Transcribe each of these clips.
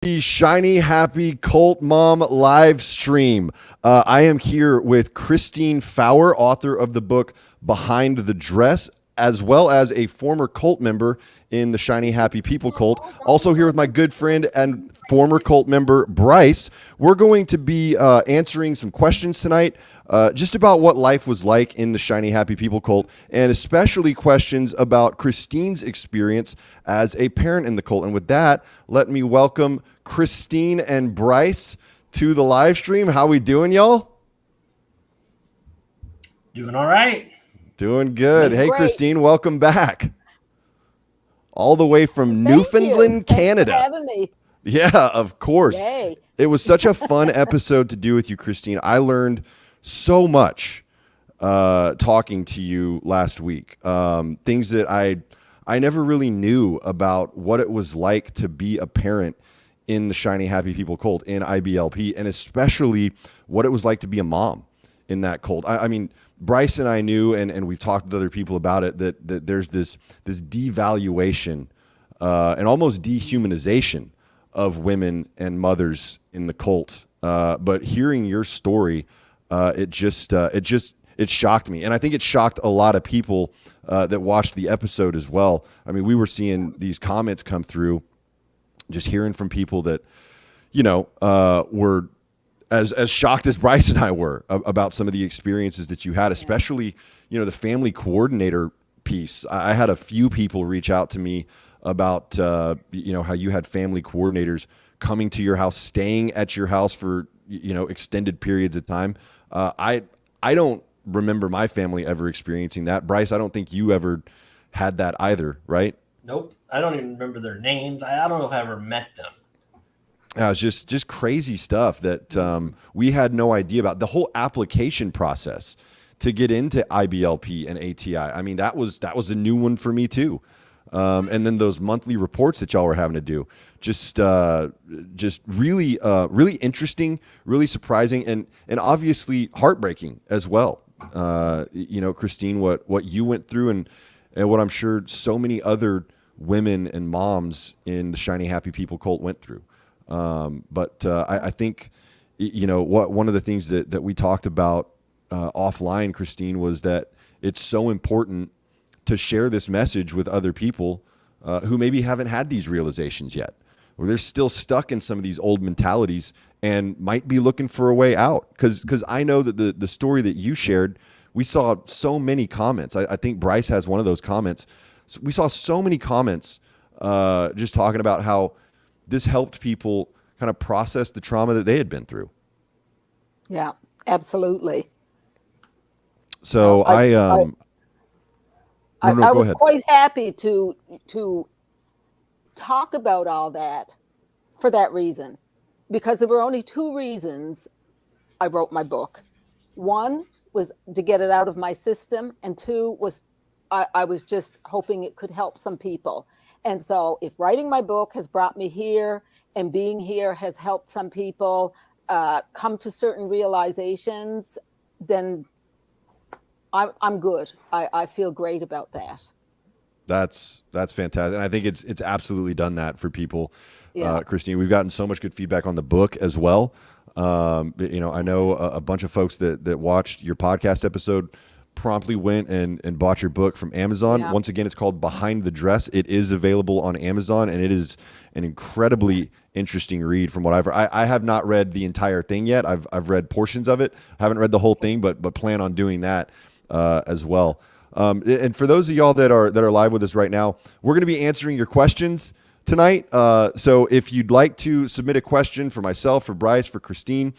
The Shiny Happy Cult Mom live stream. I am here with Christine Faour, author of the book Behind the Dress, as well as a former cult member in the Shiny Happy People cult. Also here with my good friend and former cult member, Brice. We're going to be answering some questions tonight just about what life was like in the Shiny Happy People cult, and especially questions about Christine's experience as a parent in the cult. And with that, let me welcome Christine and Brice to the live stream. How we doing, y'all? Doing all right. Doing good. Hey, Great. Christine, welcome back. All the way from Thank Newfoundland, you. Canada. Thanks for having me. Yeah, of course. Yay. It was such a fun episode to do with you, Christine. I learned so much talking to you last week. Things that I never really knew about what it was like to be a parent in the Shiny Happy People cult, in IBLP, and especially what it was like to be a mom in that cult. I mean, Brice and I knew, and we've talked with other people about it, that there's this devaluation and almost dehumanization of women and mothers in the cult. But hearing your story, it shocked me, and I think it shocked a lot of people that watched the episode as well. I mean, we were seeing these comments come through, just hearing from people that were as shocked as Brice and I were about some of the experiences that you had, especially, the family coordinator piece. I had a few people reach out to me about, how you had family coordinators coming to your house, staying at your house for, extended periods of time. I don't remember my family ever experiencing that. Brice, I don't think you ever had that either, right? Nope. I don't even remember their names. I don't know if I ever met them. It's just crazy stuff that we had no idea about. The whole application process to get into IBLP and ATI. I mean, that was a new one for me too. And then those monthly reports that y'all were having to do, just really interesting, really surprising, and obviously heartbreaking as well. Christine, what you went through, and what I'm sure so many other women and moms in the Shiny Happy People cult went through. But I think, one of the things that we talked about offline, Christine, was that it's so important to share this message with other people who maybe haven't had these realizations yet, or they're still stuck in some of these old mentalities and might be looking for a way out. Because I know that the story that you shared, we saw so many comments. I think Brice has one of those comments. So we saw so many comments just talking about how this helped people kind of process the trauma that they had been through. Yeah, absolutely. So I go was ahead. quite happy to talk about all that for that reason, because there were only two reasons I wrote my book. One was to get it out of my system, and two was I was just hoping it could help some people. And so if writing my book has brought me here and being here has helped some people come to certain realizations, then I'm good. I feel great about that. That's fantastic. And I think it's absolutely done that for people. Yeah. Christine, we've gotten so much good feedback on the book as well. I know a bunch of folks that watched your podcast episode promptly went and bought your book from Amazon. Yeah. Once again, it's called Behind the Dress. It is available on Amazon, and it is an incredibly interesting read from what I've read. I have not read the entire thing yet. I've read portions of it. I haven't read the whole thing, but plan on doing that as well. And for those of y'all that are live with us right now, we're going to be answering your questions tonight. So if you'd like to submit a question for myself, for Brice, for Christine,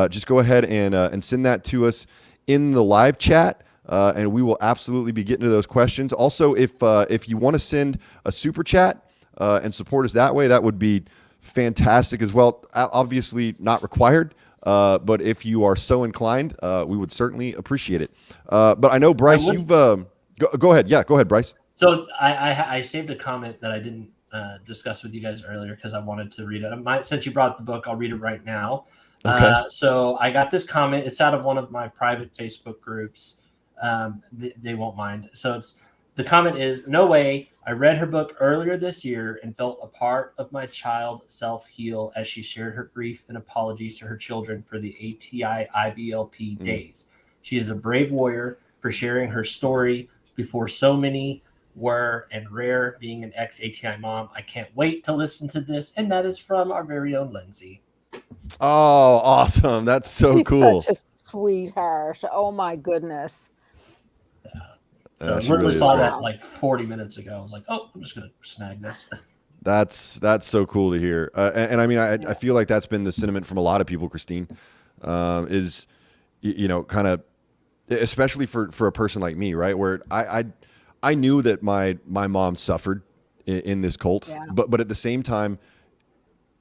just go ahead and send that to us in the live chat. And we will absolutely be getting to those questions. Also, if you want to send a super chat and support us that way, that would be fantastic as well. Obviously not required, but if you are so inclined, we would certainly appreciate it. But I know, Brice, you've go ahead. Yeah, go ahead, Brice. So I saved a comment that I didn't discuss with you guys earlier because I wanted to read it. Since you brought the book, I'll read it right now. Okay. So I got this comment. It's out of one of my private Facebook groups. They won't mind. So it's The comment is, no way. I read her book earlier this year and felt a part of my child self-heal as she shared her grief and apologies to her children for the ATI IBLP days. She is a brave warrior for sharing her story before so many were and rare, being an ex-ATI mom. I can't wait to listen to this. And that is from our very own Lindsay. Oh, awesome. That's so She's cool. such a sweetheart. Oh my goodness. So I She literally really is saw great. that like 40 minutes ago. I was like, oh, I'm just going to snag this. That's so cool to hear. And I mean, I feel like that's been the sentiment from a lot of people, Christine, is, you know, kind of, especially for a person like me, right? Where I knew that my mom suffered in this cult, but at the same time,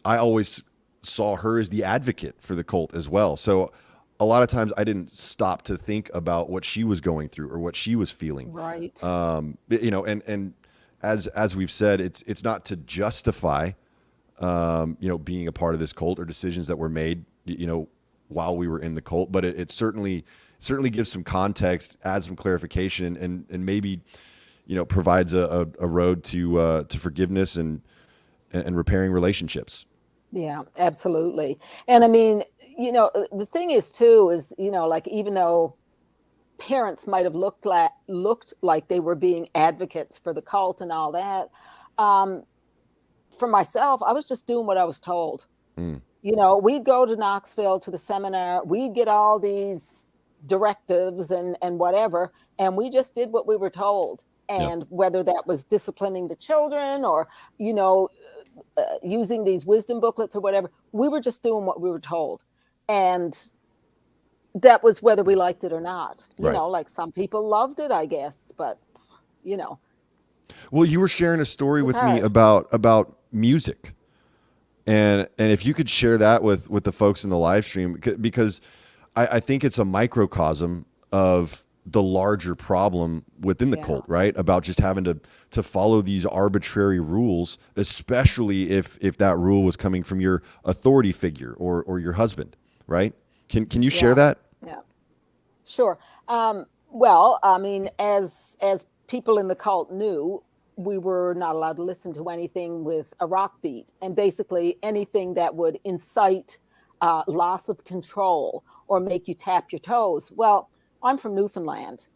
I always saw her as the advocate for the cult as well. So a lot of times I didn't stop to think about what she was going through or what she was feeling. Right. You know, and as we've said, it's not to justify, you know, being a part of this cult or decisions that were made, you know, while we were in the cult, but it certainly gives some context, adds some clarification, and maybe, you know, provides a road to forgiveness and repairing relationships. Yeah, absolutely. And I mean, you know, the thing is too, is, you know, like, even though parents might have looked like they were being advocates for the cult and all that, for myself, I was just doing what I was told. You know, we'd go to Knoxville to the seminar, we'd get all these directives and whatever, and we just did what we were told. And whether that was disciplining the children or, you know, using these wisdom booklets or whatever, we were just doing what we were told. And that was whether we liked it or not. You know, like, some people loved it, I guess, but, you know. Well, you were sharing a story with me about music. And if you could share that with the folks in the live stream, because I think it's a microcosm of the larger problem within the cult, right? About just having to follow these arbitrary rules, especially if that rule was coming from your authority figure or your husband, right? Can you share that? Yeah, sure. Well, I mean, as people in the cult knew, we were not allowed to listen to anything with a rock beat, and basically anything that would incite loss of control or make you tap your toes. Well, I'm from Newfoundland,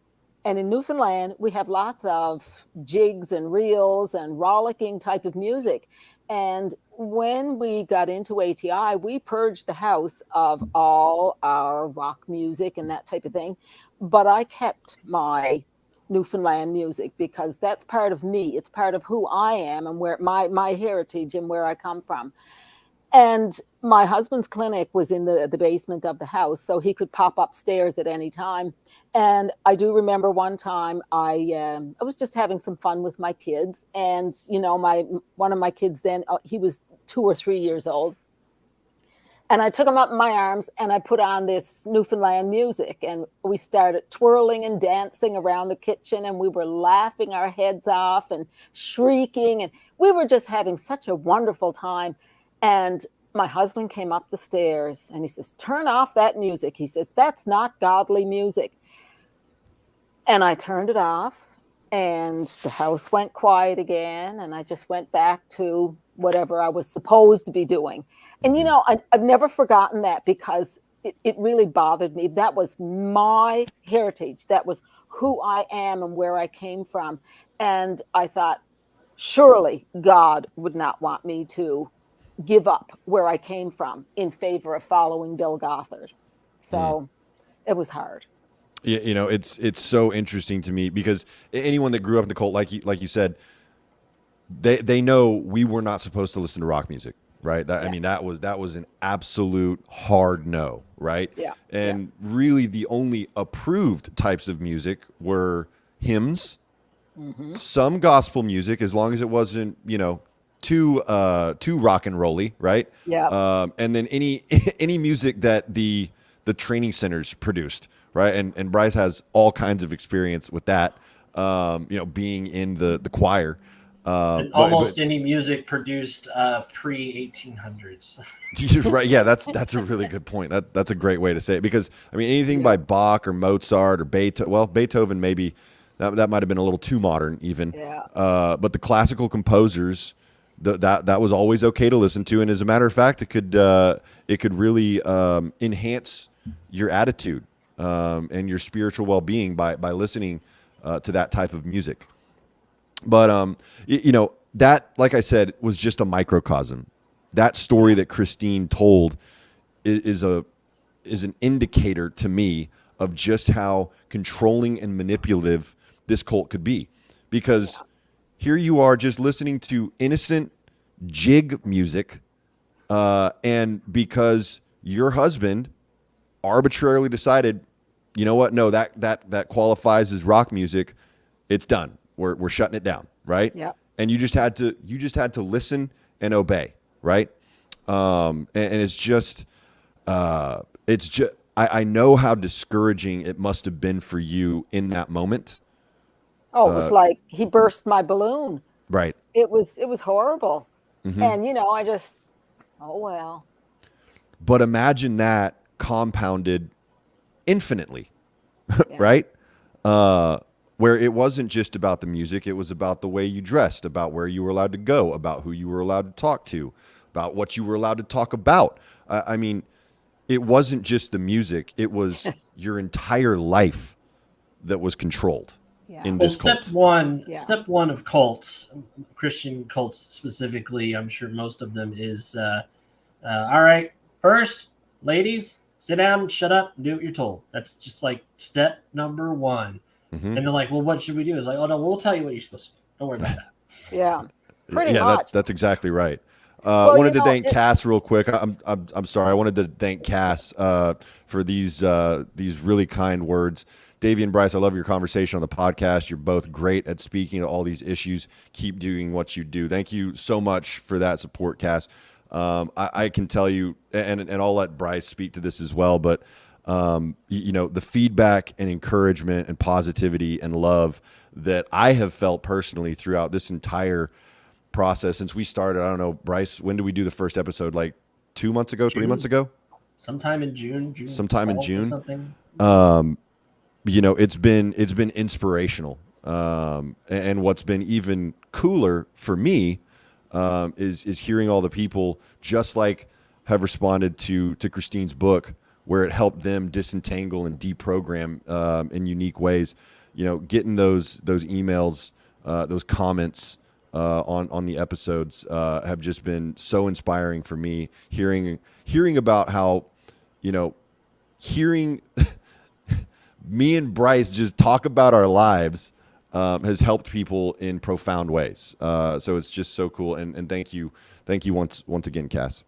and in Newfoundland, we have lots of jigs and reels and rollicking type of music. And when we got into ATI, we purged the house of all our rock music and that type of thing. But I kept my Newfoundland music because that's part of me. It's part of who I am and where my heritage and where I come from. And my husband's clinic was in the basement of the house, so he could pop upstairs at any time. And I do remember one time I was just having some fun with my kids, and, you know, one of my kids then, he was 2 or 3 years old, and I took him up in my arms and I put on this Newfoundland music, and we started twirling and dancing around the kitchen, and we were laughing our heads off and shrieking, and we were just having such a wonderful time. And my husband came up the stairs and he says, "Turn off that music." He says, "That's not godly music." And I turned it off, and the house went quiet again. And I just went back to whatever I was supposed to be doing. And, you know, I've never forgotten that, because it really bothered me. That was my heritage. That was who I am and where I came from. And I thought, surely God would not want me to give up where I came from in favor of following Bill Gothard. So it was hard. Yeah, you know, it's so interesting to me, because anyone that grew up in the cult, like you said, they know we were not supposed to listen to rock music, right? I mean, that was an absolute hard no, right? Yeah. And really, the only approved types of music were hymns, some gospel music, as long as it wasn't, you know, too rock and rolly, right? Yeah. And then any music that the training centers produced, right? And Brice has all kinds of experience with that, you know, being in the choir. And almost any music produced pre-1800s. Right? Yeah, that's a really good point. That's a great way to say it, because I mean, anything by Bach or Mozart or Beethoven, well, Beethoven maybe That might have been a little too modern, even. Yeah. But the classical composers, that was always okay to listen to, and as a matter of fact, it could really enhance your attitude and your spiritual well-being by listening to that type of music. But that, like I said, was just a microcosm. That story that Christine told is an indicator to me of just how controlling and manipulative this cult could be. Because here you are just listening to innocent jig music, and because your husband arbitrarily decided, you know what, no, that qualifies as rock music, it's done. We're shutting it down, right? Yeah. And you just had to listen and obey, right? And it's just I know how discouraging it must have been for you in that moment. Oh, it was like he burst my balloon. Right. It was horrible. Mm-hmm. And I just, oh well. But imagine that compounded infinitely, right? Where it wasn't just about the music, it was about the way you dressed, about where you were allowed to go, about who you were allowed to talk to, about what you were allowed to talk about. I mean, it wasn't just the music, it was your entire life that was controlled in this cult. Step one of cults, Christian cults specifically, I'm sure most of them is, all right, first, ladies, sit down, shut up, and do what you're told. That's just like step number one. Mm-hmm. And they're like, well, what should we do? It's like, oh, no, we'll tell you what you're supposed to do. Don't worry about that. Yeah, pretty much. That's exactly right. Wanted to thank Cass real quick. I'm sorry. I wanted to thank Cass for these really kind words. Davey and Brice, I love your conversation on the podcast. You're both great at speaking to all these issues. Keep doing what you do. Thank you so much for that support, Cass. I can tell you, and I'll let Brice speak to this as well, but the feedback and encouragement and positivity and love that I have felt personally throughout this entire process since we started. I don't know, Brice, when did we do the first episode? Like 2 months ago, June. 3 months ago? Sometime in June. Sometime in June. Something. It's been inspirational. And what's been even cooler for me is hearing all the people just like have responded to Christine's book, where it helped them disentangle and deprogram in unique ways. Getting those emails, those comments on the episodes have just been so inspiring for me. Hearing about how, hearing me and Brice just talk about our lives has helped people in profound ways. So it's just so cool. And thank you once again, Cass.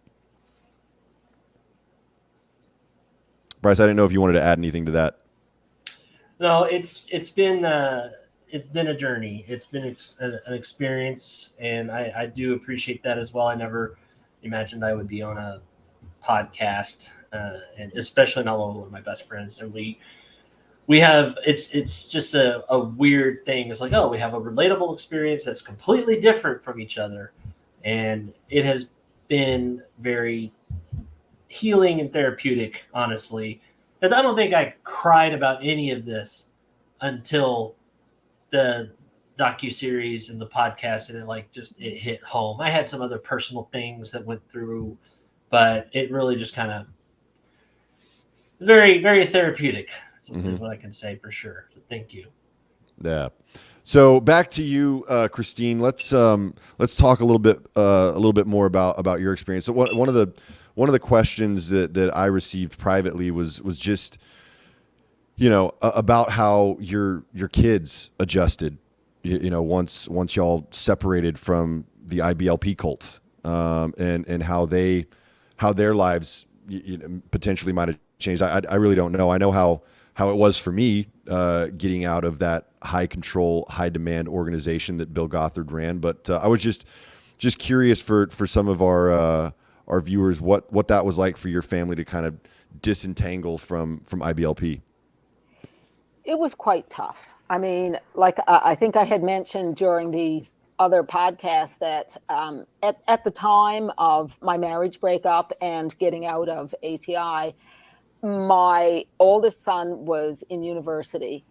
Brice, I didn't know if you wanted to add anything to that. No, it's been a journey. It's been an experience, and I do appreciate that as well. I never imagined I would be on a podcast, and especially not one of my best friends. And we have it's just a weird thing. It's like, oh, we have a relatable experience that's completely different from each other, and it has been very healing and therapeutic, honestly, because I don't think I cried about any of this until the docuseries and the podcast, and it hit home. I had some other personal things that went through, but it really just kind of very, very therapeutic is what I can say for sure. So thank you. Yeah. So back to you, Christine. Let's talk a little bit more about your experience. So one of the questions that I received privately was just, about how your kids adjusted, once y'all separated from the IBLP cult, and how their lives potentially might have changed. I really don't know. I know how it was for me getting out of that high control, high demand organization that Bill Gothard ran. But I was just curious for some of our viewers what that was like for your family to kind of disentangle from IBLP. It was quite tough. I mean, like I think I had mentioned during the other podcast that at the time of my marriage breakup and getting out of ATI, my oldest son was in university.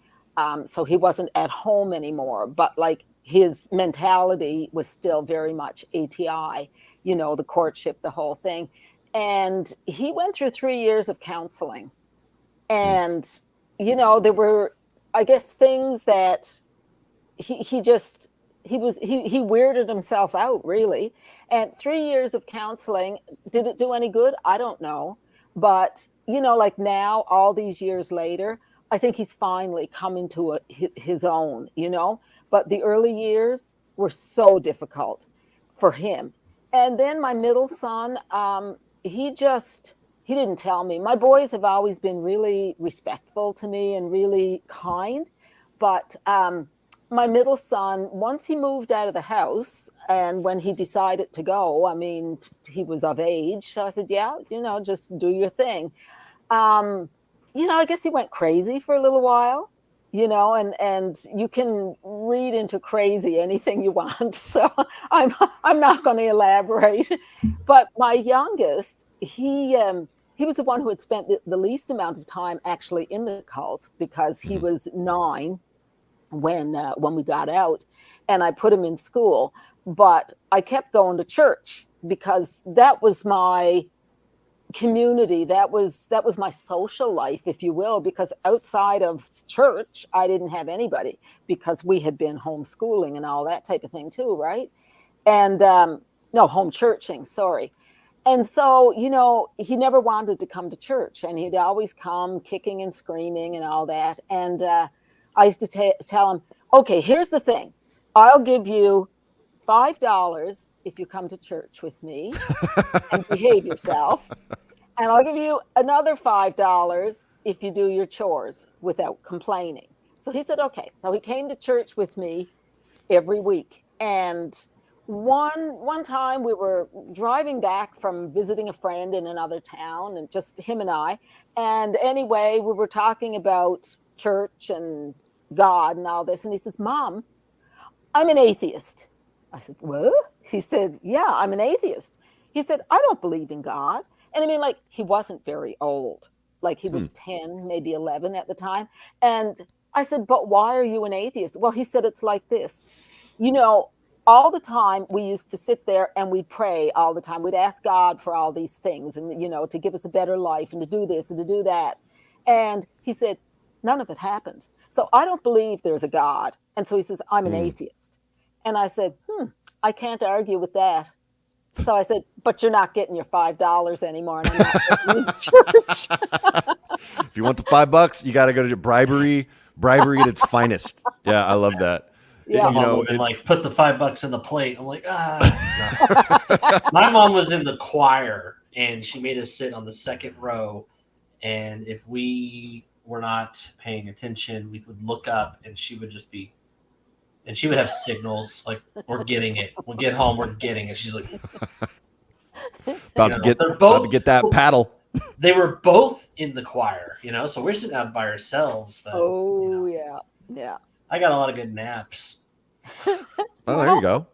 So he wasn't at home anymore, but like his mentality was still very much ATI, the courtship, the whole thing. And he went through 3 years of counseling. And, there were, I guess, things that he weirded himself out, really. And 3 years of counseling, did it do any good? I don't know. But, like now, all these years later, I think he's finally coming to his own, but the early years were so difficult for him. And then my middle son, he didn't tell me. My boys have always been really respectful to me and really kind. But my middle son, once he moved out of the house and when he decided to go, I mean, he was of age. So I said, yeah, just do your thing. I guess he went crazy for a little while, and you can read into crazy anything you want. So I'm not going to elaborate. But my youngest, he was the one who had spent the least amount of time actually in the cult, because he was 9 when we got out, and I put him in school. But I kept going to church because that was my community, that was my social life, if you will, because outside of church I didn't have anybody, because we had been homeschooling and all that type of thing too, right? And no, home churching, sorry. And so he never wanted to come to church, and he'd always come kicking and screaming and all that. And I used to tell him, okay, here's the thing, I'll give you $5 if you come to church with me and behave yourself. And I'll give you another $5 if you do your chores without complaining. So he said, okay. So he came to church with me every week. And one time we were driving back from visiting a friend in another town, and just him and I. And anyway, we were talking about church and God and all this. And he says, Mom, I'm an atheist. I said, what? He said, yeah, I'm an atheist. He said, I don't believe in God. And I mean, like, he wasn't very old. Like, he was 10, maybe 11 at the time. And I said, but why are you an atheist? Well, he said, it's like this. All the time we used to sit there and we'd pray all the time. We'd ask God for all these things and, to give us a better life and to do this and to do that. And he said, none of it happened. So I don't believe there's a God. And so he says, I'm an atheist. And I said, I can't argue with that. So I said, but you're not getting your $5 anymore. And I'm not getting to church. If you want the $5, you got to go to bribery at its finest. Yeah, I love that. Yeah. My mom would like put the $5 in the plate. I'm like, no. My mom was in the choir, and she made us sit on the second row. And if we were not paying attention, we would look up, and she would just be, and she would have signals like, we're getting it. We'll get home, we're getting it. She's like, about to get that paddle. They were both in the choir, so we're sitting out by ourselves. But, yeah. I got a lot of good naps. Oh, there you go.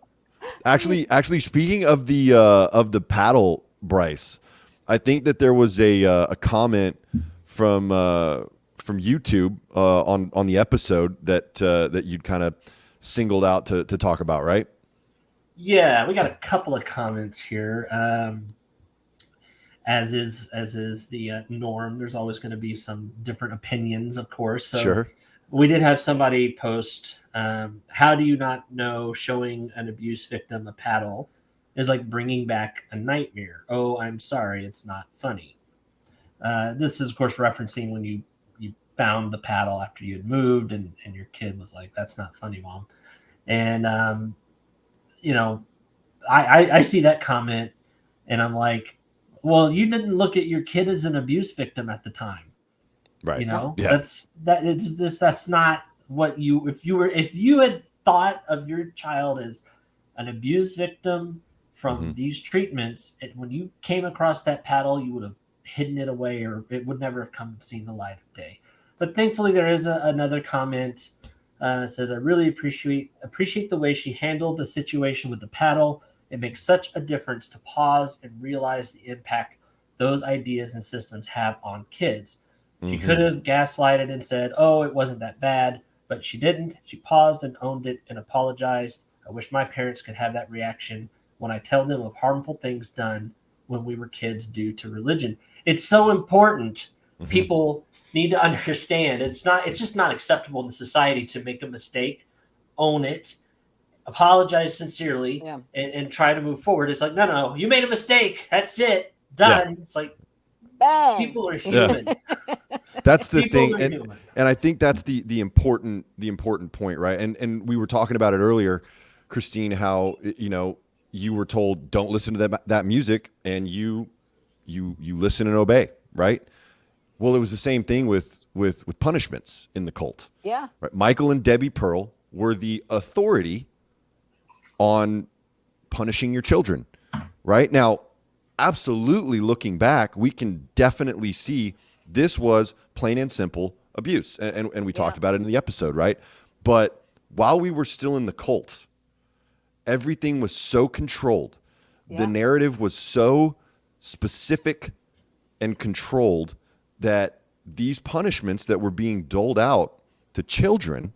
Actually, speaking of the paddle, Brice, I think that there was a comment from YouTube on the episode that you'd kind of singled out to talk about, right? Yeah, we got a couple of comments here. As is the norm, there's always going to be some different opinions, of course. So sure. We did have somebody post, how do you not know showing an abuse victim a paddle is like bringing back a nightmare? Oh, I'm sorry, it's not funny. This is, of course, referencing when you found the paddle after you had moved, and your kid was like, that's not funny, Mom. And, I see that comment, and I'm like, well, you didn't look at your kid as an abuse victim at the time. Right. Yeah. That's not what if you had thought of your child as an abuse victim from these treatments, when you came across that paddle, you would have hidden it away, or it would never have come and seen the light of day. But thankfully there is another comment. Says, I really appreciate the way she handled the situation with the paddle. It makes such a difference to pause and realize the impact those ideas and systems have on kids. She could have gaslighted and said, oh, it wasn't that bad. but she didn't. She paused and owned it and apologized. I wish my parents could have that reaction when I tell them of harmful things done when we were kids due to religion. It's so important. Mhm. People need to understand it's just not acceptable in the society to make a mistake, own it, apologize sincerely, Yeah. and try to move forward. It's like, no, you made a mistake. That's it. Done. It's like, Bang. people are human. That's the People thing. are human. And I think that's the important point, right? And we were talking about it earlier, Christine, how, you were told don't listen to that music, and you listen and obey, right? Well, it was the same thing with punishments in the cult. Yeah. Right? Michael and Debbie Pearl were the authority on punishing your children, right? Now, absolutely, looking back, we can definitely see this was plain and simple abuse, and we talked about it in the episode, right? But while we were still in the cult, everything was so controlled. Yeah. The narrative was so specific and controlled that these punishments that were being doled out to children,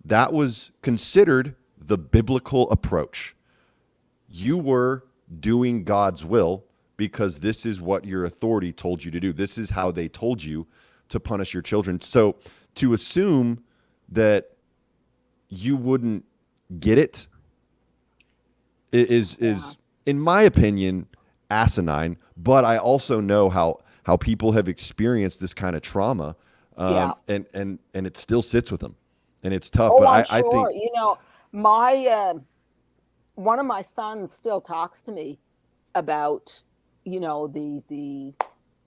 that was considered the biblical approach. You were doing God's will because this is what your authority told you to do. This is how they told you to punish your children. So to assume that you wouldn't get it is in my opinion, asinine. But I also know how people have experienced this kind of trauma, and it still sits with them, and it's tough. But I'm I sure. think, my one of my sons still talks to me about, the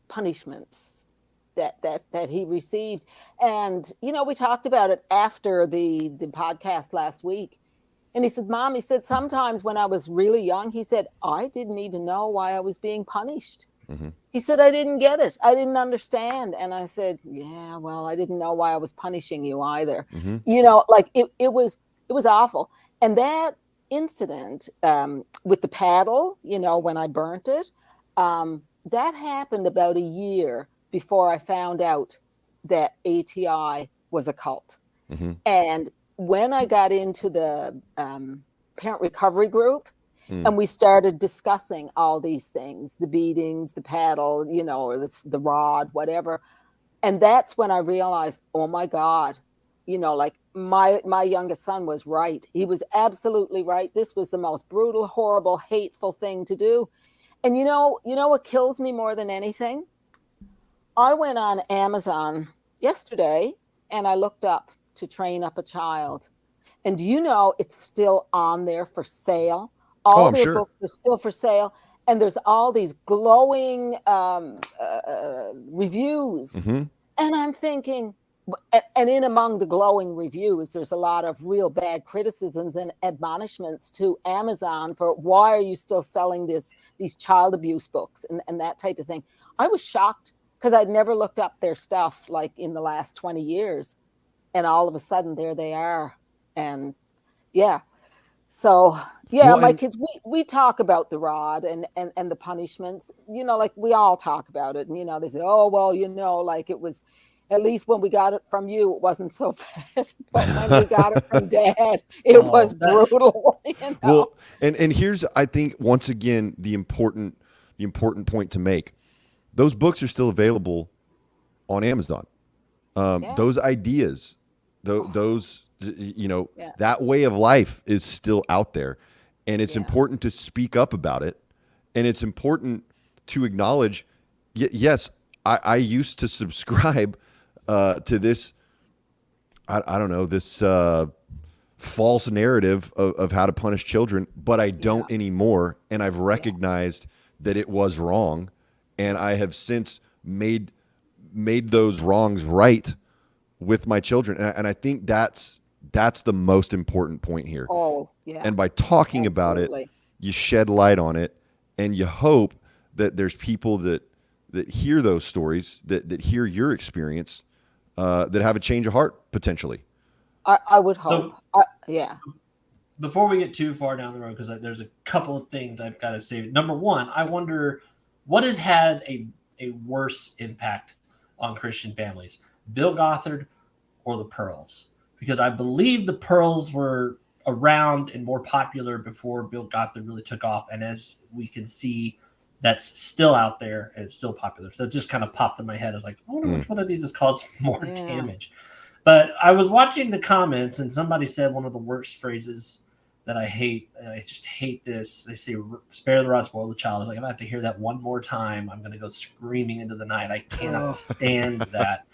punishments that he received, and we talked about it after the podcast last week. And he said, Mom, sometimes when I was really young, he said, I didn't even know why I was being punished. mm-hmm. He said, I didn't get it. I didn't understand. And I said, yeah, well, I didn't know why I was punishing you either. Mm-hmm. It was awful. And that incident with the paddle, when I burnt it, that happened about a year before I found out that ATI was a cult. Mm-hmm. And when I got into the parent recovery group, and we started discussing all these things, the beatings, the paddle, or the rod, whatever. And that's when I realized, oh my God, my youngest son was right. He was absolutely right. This was the most brutal, horrible, hateful thing to do. And you know what kills me more than anything? I went on Amazon yesterday and I looked up To Train Up a Child. And it's still on there for sale. All their books are still for sale. And there's all these glowing reviews. Mm-hmm. And I'm thinking, and in among the glowing reviews, there's a lot of real bad criticisms and admonishments to Amazon for why are you still selling these child abuse books and that type of thing. I was shocked because I'd never looked up their stuff like in the last 20 years. And all of a sudden, there they are. And so my kids, we talk about the rod and the punishments, like we all talk about it. And, they say, oh, well, it was, at least when we got it from you, it wasn't so bad. But when we got it from Dad, it was brutal. Well, and here's, I think, once again, the important point to make. Those books are still available on Amazon. Those ideas, those, that way of life is still out there, and it's important to speak up about it. And it's important to acknowledge, yes, I used to subscribe to this, I don't know, this false narrative of how to punish children, but I don't anymore. And I've recognized that it was wrong. And I have since made those wrongs right with my children. And I think that's the most important point here. Oh, yeah. And by talking about it, you shed light on it, and you hope that there's people that hear those stories, that hear your experience, that have a change of heart potentially. I would hope. Before we get too far down the road, because there's a couple of things I've got to say. Number one, I wonder what has had a worse impact on Christian families, Bill Gothard or the Pearls? because I believe the pearls were around and more popular before Bill Gothard really took off. And as we can see, that's still out there and it's still popular. So it just kind of popped in my head. I was like, I wonder which one of these has caused more damage. But I was watching the comments and somebody said one of the worst phrases that I hate. I just hate this. They say, spare the rod, spoil the child. I was like, if I have to hear that one more time, I'm going to go screaming into the night. I cannot stand that.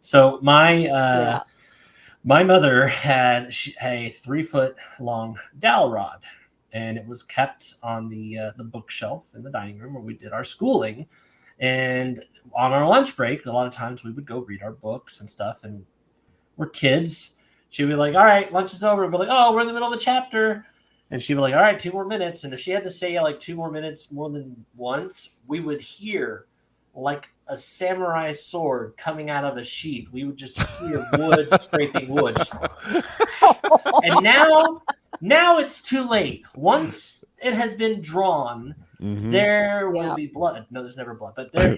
So my mother had a 3-foot long dowel rod, and it was kept on the bookshelf in the dining room where we did our schooling. And on our lunch break, a lot of times we would go read our books and stuff, and we're kids. She'd be like, all right, lunch is over. We'd be like, oh, we're in the middle of a chapter. And she'd be like, all right, 2 more minutes. And if she had to say like 2 more minutes more than once, we would hear like a samurai sword coming out of a sheath. We would just hear wood scraping wood. And now it's too late. Once it has been drawn, there will be blood. No, there's never blood. But there,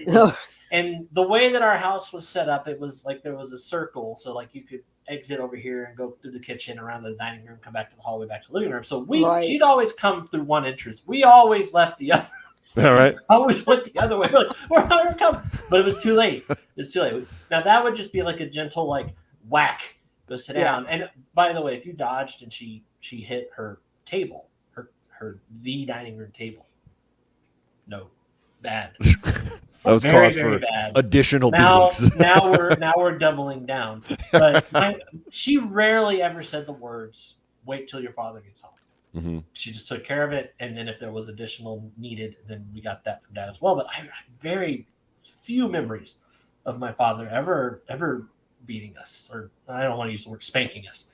and the way that our house was set up, it was like there was a circle. So like you could exit over here and go through the kitchen, around the dining room, come back to the hallway, back to the living room. So she'd always come through one entrance. We always left the other. All right. I always went the other way. We're like, we're not coming. But it was too late. It's too late. Now that would just be like a gentle like whack. Go sit down. And by the way, if you dodged and she hit her table, the dining room table. No, bad. That was very, cause very for bad. additional now, beatings. now we're doubling down. But she rarely ever said the words, wait till your father gets home. Mm-hmm. She just took care of it. And then if there was additional needed, then we got that from Dad as well. But I have very few memories of my father ever beating us, or I don't want to use the word spanking us.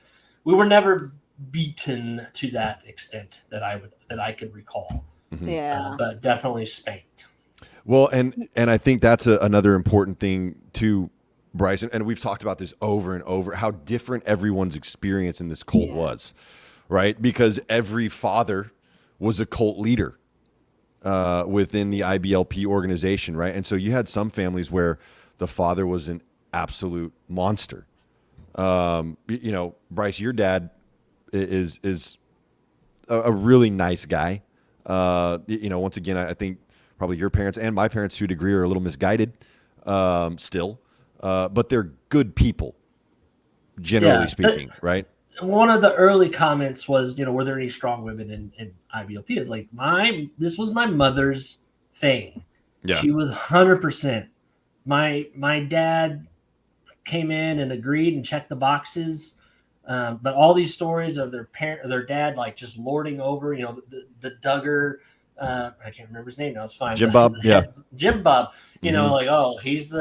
We were never beaten to that extent that I could recall. Mm-hmm. But definitely spanked. Well, and I think that's another important thing too, Brice, and we've talked about this over and over, how different everyone's experience in this cult was, right? Because every father was a cult leader within the IBLP organization, right? And so you had some families where the father was an absolute monster. Brice, your dad is a really nice guy. Once again, I think probably your parents and my parents to a degree are a little misguided still, but they're good people, generally speaking, right? One of the early comments was, were there any strong women in IBLP? It's like, this was my mother's thing. Yeah. She was 100%. My dad came in and agreed and checked the boxes. But all these stories of their dad, like just lording over, the Duggar, I can't remember his name now. It's fine. Jim Bob. Yeah. Jim Bob, like, oh, he's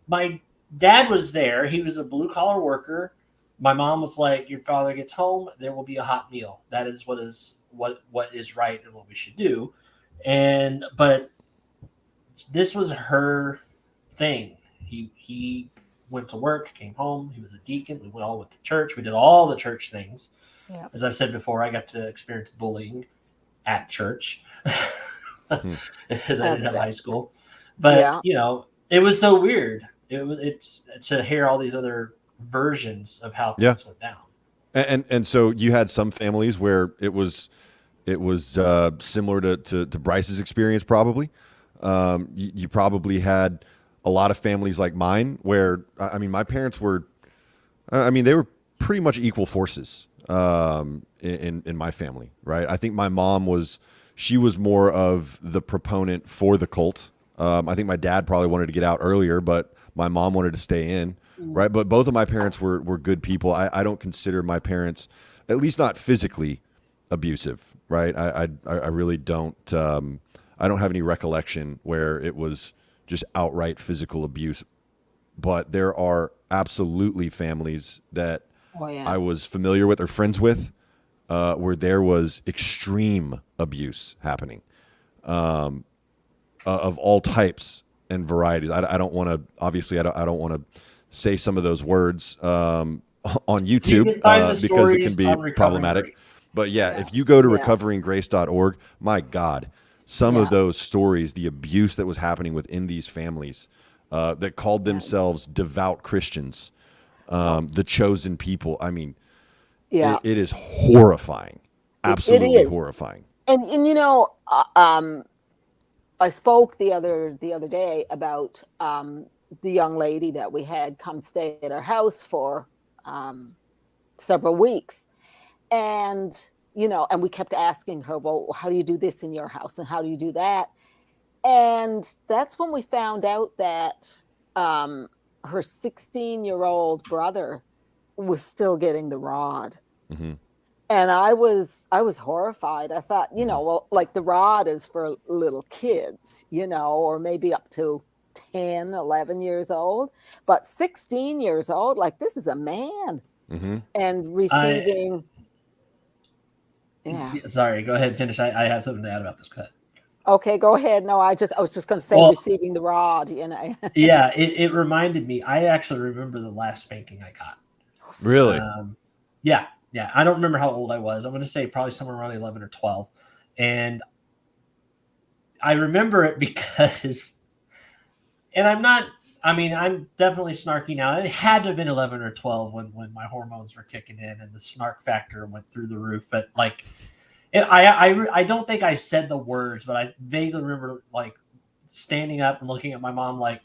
my dad was there. He was a blue collar worker. My mom was like, your father gets home, there will be a hot meal. That is what is right and what we should do. But this was her thing. He went to work, came home. He was a deacon. We all went to church. We did all the church things. Yeah. As I've said before, I got to experience bullying at church because I didn't have high school. But, it was so weird. It's to hear all these other versions of how things went down. And so you had some families where it was similar to Brice's experience, probably. You probably had a lot of families like mine where, my parents were, they were pretty much equal forces in my family, right? I think my mom was more of the proponent for the cult. I think my dad probably wanted to get out earlier, but my mom wanted to stay in, right? But both of my parents were good people. I don't consider my parents, at least not physically, abusive, right? I really don't. I don't have any recollection where it was just outright physical abuse, but there are absolutely families that I was familiar with or friends with where there was extreme abuse happening of all types and varieties. I don't want to, obviously, I don't want to say some of those words on YouTube because it can be problematic. Grace. But if you go to recoveringgrace.org, my God, some of those stories, the abuse that was happening within these families that called themselves devout Christians, the chosen people. I mean, Yeah, it is horrifying, it absolutely is. horrifying. And I spoke the other day about the young lady that we had come stay at our house for several weeks, and and we kept asking her, well, how do you do this in your house, and how do you do that? And that's when we found out that her 16-year-old brother was still getting the rod. Mm-hmm. And I was horrified. I thought, well, like the rod is for little kids, or maybe up to 10, 11 years old, but 16 years old, like this is a man. Mm-hmm. And I receiving. Yeah. sorry, go ahead, finish. I have something to add about this. Cut. Okay, go ahead. No, I was just going to say Well, receiving the rod, Yeah, it reminded me. I actually remember the last spanking I got. Really? Yeah. I don't remember how old I was. I'm going to say probably somewhere around 11 or 12. And I remember it because, and I'm definitely snarky now. It had to have been 11 or 12 when my hormones were kicking in and the snark factor went through the roof. But like, I don't think I said the words, but I vaguely remember like standing up and looking at my mom like,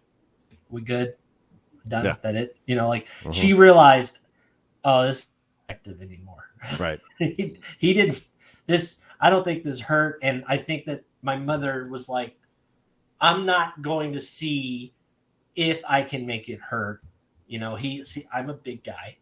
we good? Done? Yeah. That it? She realized, oh, this isn't effective anymore. Right. he didn't. This, I don't think this hurt. And I think that my mother was like, I'm not going to see if I can make it hurt. I'm a big guy.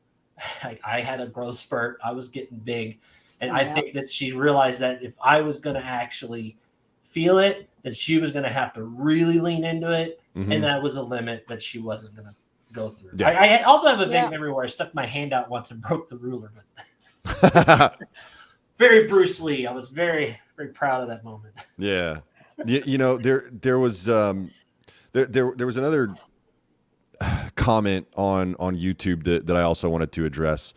I had a growth spurt. I was getting big. And I think that she realized that if I was going to actually feel it, that she was going to have to really lean into it. Mm-hmm. And that was a limit that she wasn't going to go through. Yeah. I also have a vague memory where I stuck my hand out once and broke the ruler. But very Bruce Lee. I was very, very proud of that moment. Yeah. There was there was another comment on YouTube that I also wanted to address,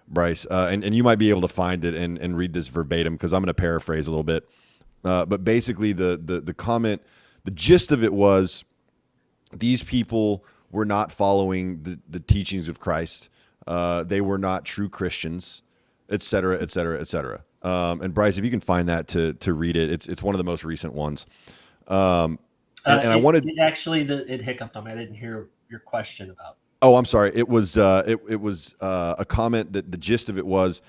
Brice, and you might be able to find it and read this verbatim because I'm going to paraphrase a little bit. But basically the comment, the gist of it was these people were not following the teachings of Christ. They were not true Christians, et cetera, et cetera, et cetera. And Brice, if you can find that to read it, it's one of the most recent ones. And I wanted it hiccuped on me. I didn't hear your question about. Oh, I'm sorry. It was a comment that the gist of it was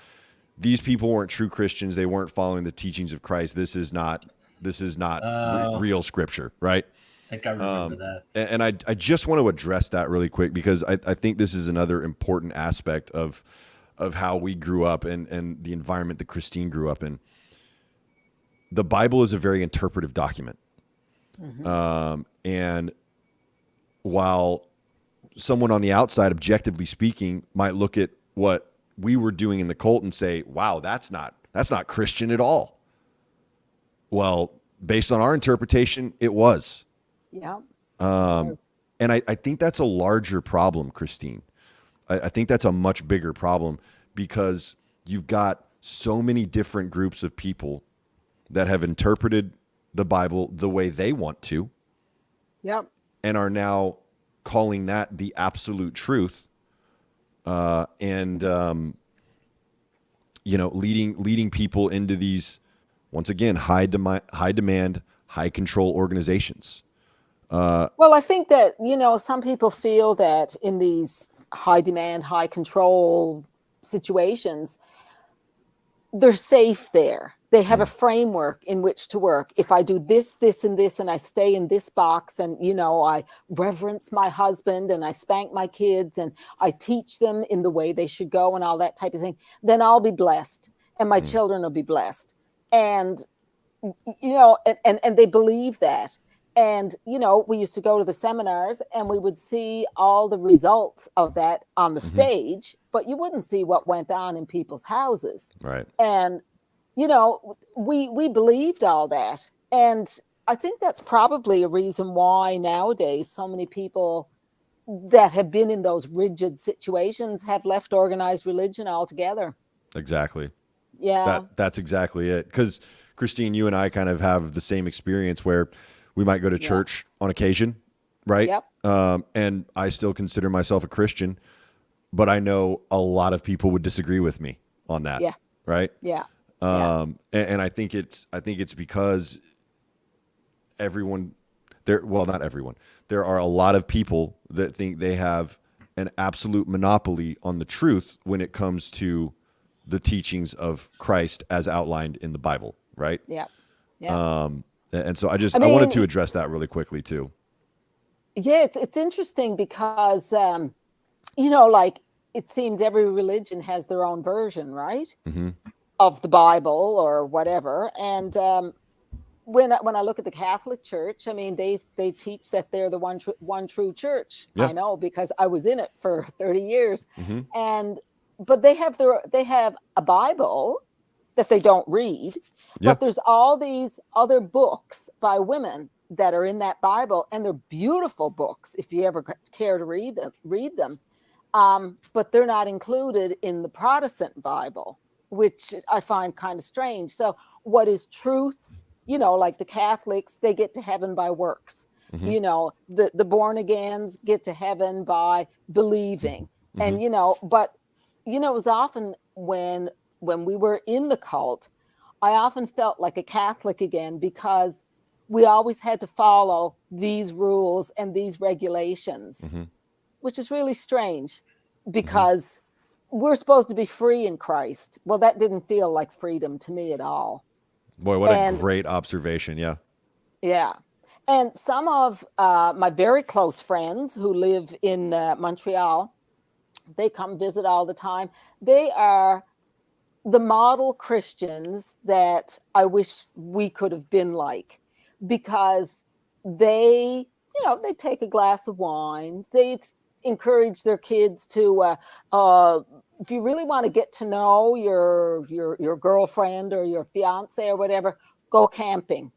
these people weren't true Christians. They weren't following the teachings of Christ. This is not real scripture, right? I think I remember that. And I just want to address that really quick because I think this is another important aspect of how we grew up and the environment that Christine grew up in. The Bible is a very interpretive document. Mm-hmm. And while someone on the outside, objectively speaking, might look at what we were doing in the cult and say, wow, that's not Christian at all. Well, based on our interpretation, it was. Yeah. And I think that's a larger problem, Christine. I think that's a much bigger problem because you've got so many different groups of people that have interpreted the Bible the way they want to. Yep. And are now calling that the absolute truth, and leading people into these, once again, high demand, high control organizations. Well, I think that some people feel that in these high demand, high control situations, they're safe there. They have a framework in which to work. If I do this, this, and this, and I stay in this box, and I reverence my husband, and I spank my kids, and I teach them in the way they should go, and all that type of thing, then I'll be blessed, and my children will be blessed. And and they believe that. And we used to go to the seminars, and we would see all the results of that on the stage, but you wouldn't see what went on in people's houses. Right. And we believed all that. And I think that's probably a reason why nowadays so many people that have been in those rigid situations have left organized religion altogether. Exactly. Yeah. That's exactly it. Because Christine, you and I kind of have the same experience where we might go to church on occasion, right? Yep. And I still consider myself a Christian. but I know a lot of people would disagree with me on that. Yeah. Right. Yeah. And I think it's because everyone there, well, not everyone, there are a lot of people that think they have an absolute monopoly on the truth when it comes to the teachings of Christ as outlined in the Bible. Right. Yeah. Yeah. And so I mean, wanted to address that really quickly too. Yeah, it's interesting because like it seems every religion has their own version, right, of the Bible or whatever. And when I look at the Catholic Church, I mean they teach that they're the one true church. Yeah. I know because I was in it for 30 years, but they have a Bible that they don't read, but there's all these other books by women that are in that Bible, and they're beautiful books if you ever care to read them. But they're not included in the Protestant Bible, which I find kind of strange. So what is truth? Like the Catholics, they get to heaven by works. The born agains get to heaven by believing. And but it was often when we were in the cult, I often felt like a Catholic again, because we always had to follow these rules and these regulations, which is really strange because we're supposed to be free in Christ. Well, that didn't feel like freedom to me at all. Boy, what a great observation. Yeah. Yeah. And some of my very close friends who live in Montreal, they come visit all the time. They are the model Christians that I wish we could have been like, because they take a glass of wine. They encourage their kids to, if you really want to get to know your girlfriend or your fiance or whatever, go camping.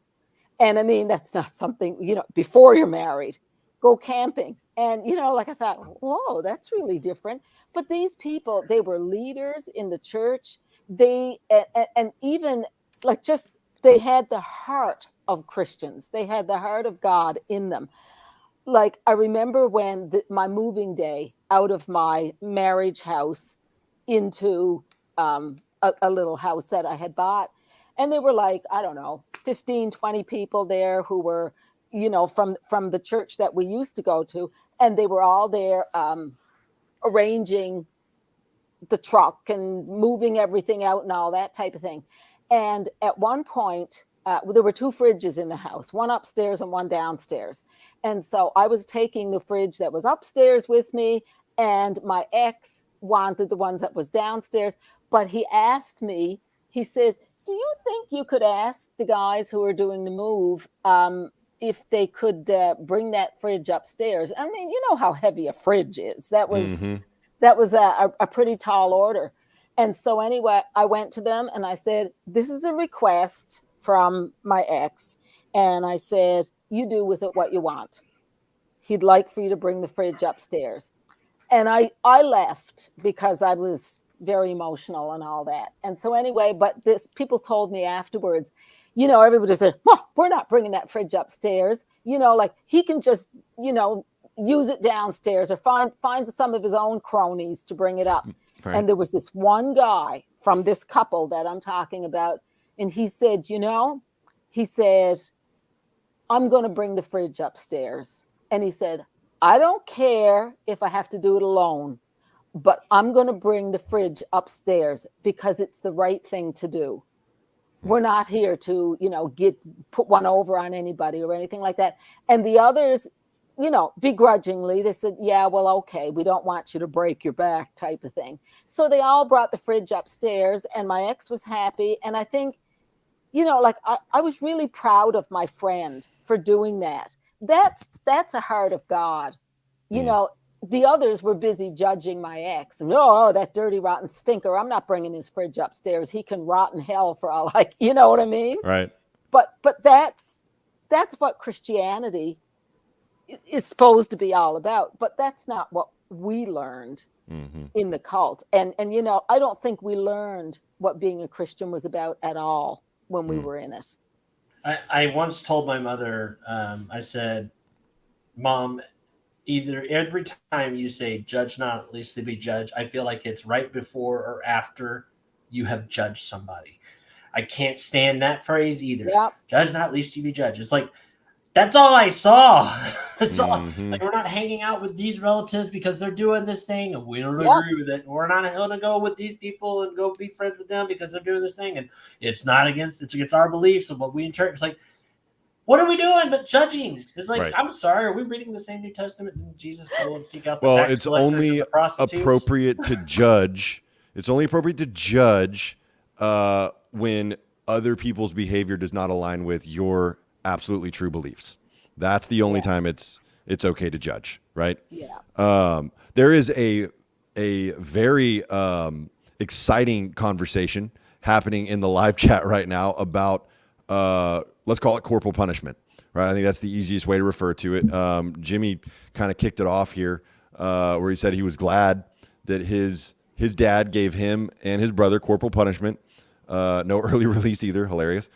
And I mean, that's not something, before you're married, go camping. And, like I thought, whoa, that's really different. But these people, they were leaders in the church. They, and even like just, they had the heart of Christians. They had the heart of God in them. Like I remember when my moving day out of my marriage house into a little house that I had bought. And there were like, I don't know, 15, 20 people there who were, from the church that we used to go to. And they were all there arranging the truck and moving everything out and all that type of thing. And at one point, there were two fridges in the house, one upstairs and one downstairs. And so I was taking the fridge that was upstairs with me, and my ex wanted the ones that was downstairs. But he asked me, he says, do you think you could ask the guys who are doing the move if they could bring that fridge upstairs? I mean, you know how heavy a fridge is. That was a pretty tall order. And so anyway, I went to them and I said, this is a request from my ex. And I said, you do with it what you want. He'd like for you to bring the fridge upstairs. And I left because I was very emotional and all that. And so anyway, but people told me afterwards, everybody said, well, we're not bringing that fridge upstairs. Like he can just, use it downstairs or find some of his own cronies to bring it up. Right. And there was this one guy from this couple that I'm talking about. And he said, I'm going to bring the fridge upstairs. And he said, I don't care if I have to do it alone, but I'm going to bring the fridge upstairs because it's the right thing to do. We're not here to, put one over on anybody or anything like that. And the others, begrudgingly, they said, yeah, well, okay, we don't want you to break your back type of thing. So they all brought the fridge upstairs and my ex was happy. And I think, I was really proud of my friend for doing that. That's a heart of God. The others were busy judging my ex. Oh, that dirty, rotten stinker. I'm not bringing his fridge upstairs. He can rot in hell for all you know what I mean? Right. But that's what Christianity is supposed to be all about. But that's not what we learned in the cult. And I don't think we learned what being a Christian was about at all when we were in it. I once told my mother, I said, Mom, either every time you say judge not lest you be judged, I feel like it's right before or after you have judged somebody. I can't stand that phrase either. Yep. Judge not lest you be judged. It's like, that's all I saw. That's all. Mhm. Like, we're not hanging out with these relatives because they're doing this thing and we don't Yep. agree with it. We're not going to go with these people and go be friends with them because they're doing this thing, and it's against our beliefs and what we interpret. It's like, what are we doing but judging? It's like, Right. I'm sorry, are we reading the same New Testament? Didn't Jesus go and seek out the Well, tax it's collectors only and the prostitutes? appropriate to judge. It's only appropriate to judge when other people's behavior does not align with your absolutely true beliefs. That's the only time it's okay to judge, right? Yeah. There is a very exciting conversation happening in the live chat right now about let's call it corporal punishment, right? I think that's the easiest way to refer to it. Jimmy kind of kicked it off here, where he said he was glad that his dad gave him and his brother corporal punishment. No early release either. Hilarious.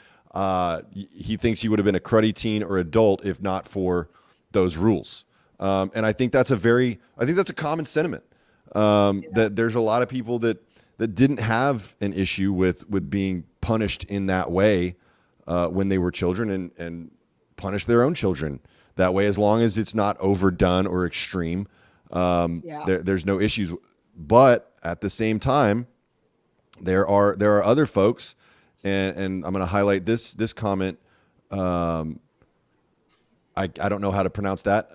He thinks he would have been a cruddy teen or adult if not for those rules. And I think that's a common sentiment. That there's a lot of people that didn't have an issue with being punished in that way when they were children, and punish their own children that way, as long as it's not overdone or extreme. There's no issues. But at the same time, there are other folks, and I'm going to highlight this comment. I don't know how to pronounce that.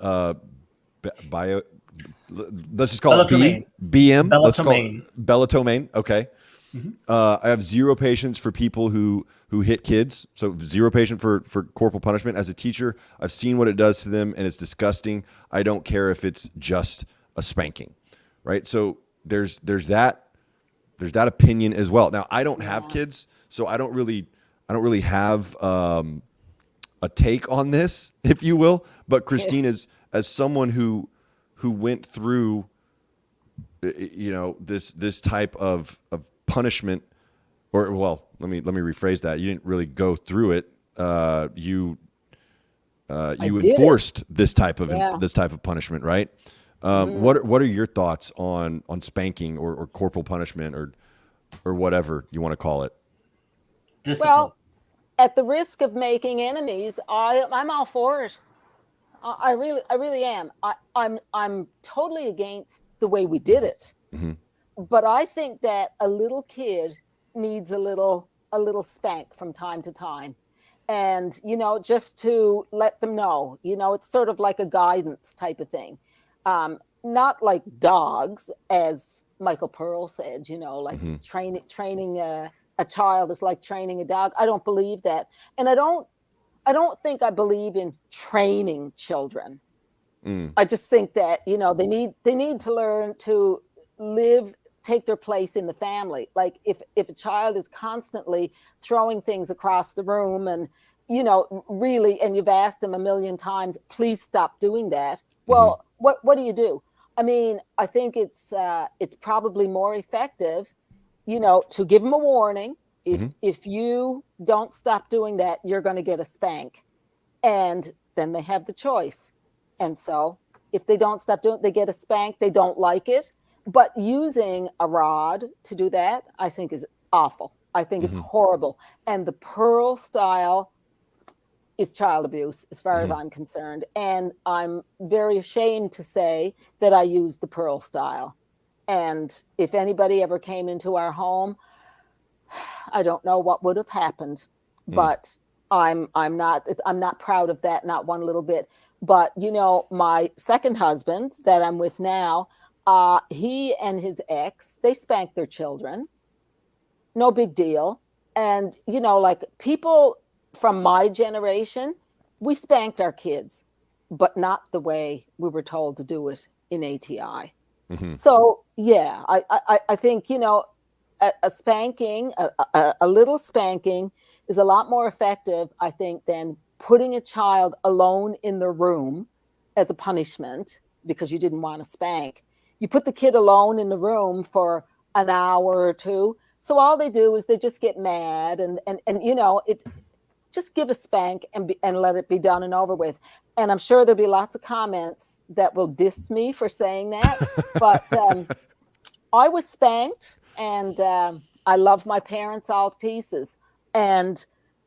Let's just call it BM. Let's call it Bellatome. Okay. I have zero patience for people who hit kids. So zero patience for corporal punishment. As a teacher, I've seen what it does to them, and it's disgusting. I don't care if it's just a spanking, right? So there's that opinion as well. Now, I don't have kids, so I don't really have a take on this, if you will. But Christine, as someone who went through, this type of punishment, or well, let me rephrase that. You didn't really go through it. You enforced this type of punishment, right? What are your thoughts on spanking or corporal punishment or whatever you want to call it? Discipline. Well, at the risk of making enemies, I'm all for it. I really am. I'm totally against the way we did it. Mm-hmm. But I think that a little kid needs a little spank from time to time. And, just to let them know, it's sort of like a guidance type of thing. Not like dogs, as Michael Pearl said, like training a child is like training a dog. I don't believe that. And I don't think I believe in training children. I just think that, they need to learn to take their place in the family. Like if a child is constantly throwing things across the room and, really, and you've asked them a million times, please stop doing that. Well, what do you do? I mean, I think it's probably more effective, to give them a warning. If you don't stop doing that, you're going to get a spank. And then they have the choice. And so if they don't stop doing it, they get a spank. They don't like it. But using a rod to do that, I think is awful. I think it's horrible. And the Pearl style is child abuse, as far as I'm concerned. And I'm very ashamed to say that I use the Pearl style. And if anybody ever came into our home, I don't know what would have happened. But I'm not proud of that, not one little bit. But my second husband that I'm with now, he and his ex, they spank their children. No big deal. And like people from my generation, we spanked our kids, but not the way we were told to do it in ATI. So yeah, I think a spanking, a little spanking is a lot more effective, I think, than putting a child alone in the room as a punishment because you didn't want to spank. You put the kid alone in the room for an hour or two. So all they do is they just get mad and just give a spank and let it be done and over with. And I'm sure there'll be lots of comments that will diss me for saying that. But I was spanked, and I love my parents all to pieces. And,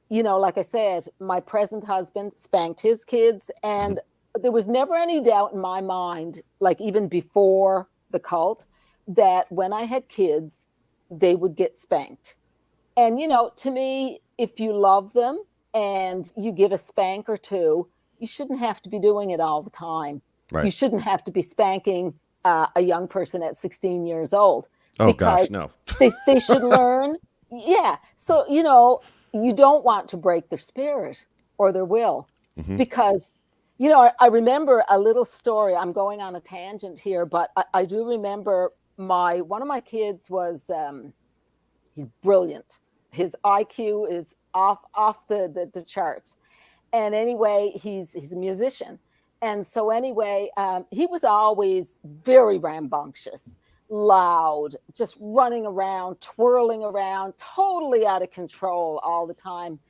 you know, like I said, my present husband spanked his kids, and there was never any doubt in my mind, like even before the cult, that when I had kids, they would get spanked. And, you know, to me, if you love them and you give a spank or two, you shouldn't have to be doing it all the time. Right. You shouldn't have to be spanking a young person at 16 years old. Oh, gosh, because no. they should learn. Yeah. So, you know, you don't want to break their spirit or their will because, you know, I remember a little story. I'm going on a tangent here, but I do remember one of my kids was, he's brilliant. His IQ is off the charts. And anyway, he's a musician. And so anyway, he was always very rambunctious, loud, just running around, twirling around, totally out of control all the time.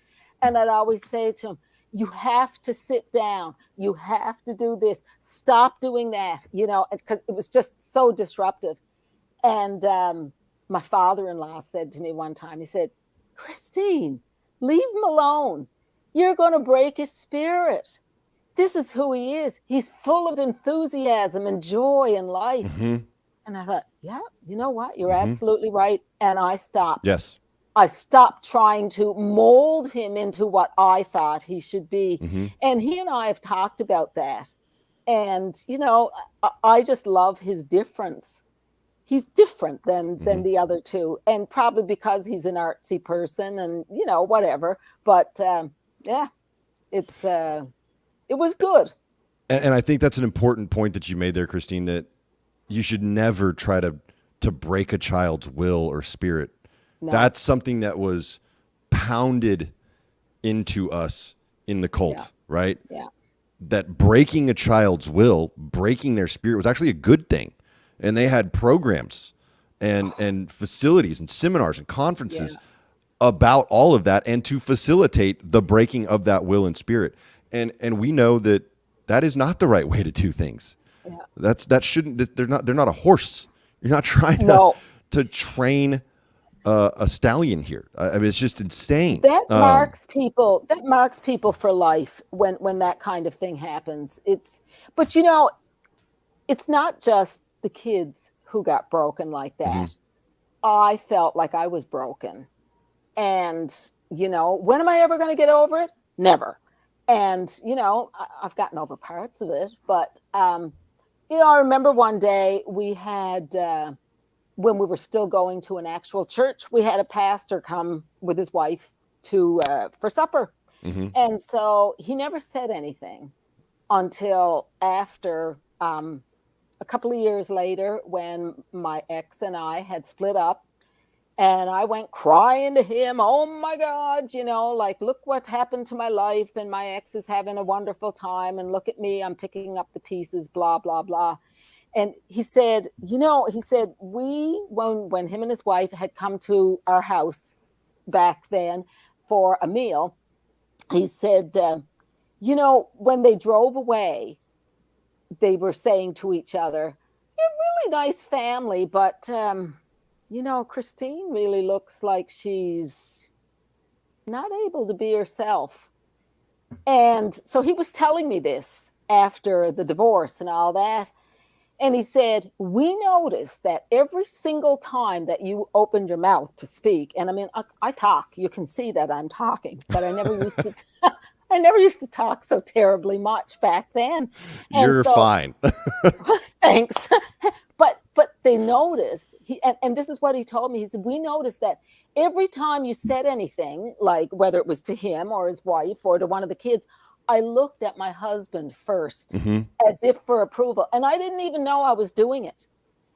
And I'd always say to him, you have to sit down. You have to do this. Stop doing that, you know, because it was just so disruptive. And my father-in-law said to me one time, he said, Christine, leave him alone. You're going to break his spirit. This is who he is. He's full of enthusiasm and joy in life. And I thought, yeah, you know what? You're absolutely right. And I stopped. Yes. I stopped trying to mold him into what I thought he should be. And he and I have talked about that. And, you know, I just love his difference. He's different than the other two. And probably because he's an artsy person and, you know, whatever. But yeah, it was good. And I think that's an important point that you made there, Christine, that you should never try to break a child's will or spirit. No. That's something that was pounded into us in the cult, right? Yeah. That breaking a child's will, breaking their spirit was actually a good thing. And they had programs and facilities and seminars and conferences about all of that and to facilitate the breaking of that will and spirit. And we know that is not the right way to do things. Yeah. That shouldn't. They're not a horse. You're not trying to train a stallion here. I mean, it's just insane. That marks people. That marks people for life when that kind of thing happens. But you know, it's not just the kids who got broken like that. I felt like I was broken, and you know, when am I ever going to get over it? Never. And you know, I've gotten over parts of it, but you know, I remember one day we had, when we were still going to an actual church, we had a pastor come with his wife for supper. And so he never said anything until after a couple of years later when my ex and I had split up. And I went crying to him, oh my God, you know, like, look what's happened to my life. And my ex is having a wonderful time. And look at me, I'm picking up the pieces, blah, blah, blah. And he said, you know, when him and his wife had come to our house back then for a meal, he said, you know, when they drove away, they were saying to each other, you're a really nice family, but, you know, Christine really looks like she's not able to be herself. And so he was telling me this after the divorce and all that. And he said, we noticed that every single time that you opened your mouth to speak, and I mean, I talk, you can see that I'm talking, but I never used to talk so terribly much back then. And you're fine. Thanks. But they noticed, and this is what he told me. He said, we noticed that every time you said anything, like whether it was to him or his wife or to one of the kids, I looked at my husband first as if for approval. And I didn't even know I was doing it.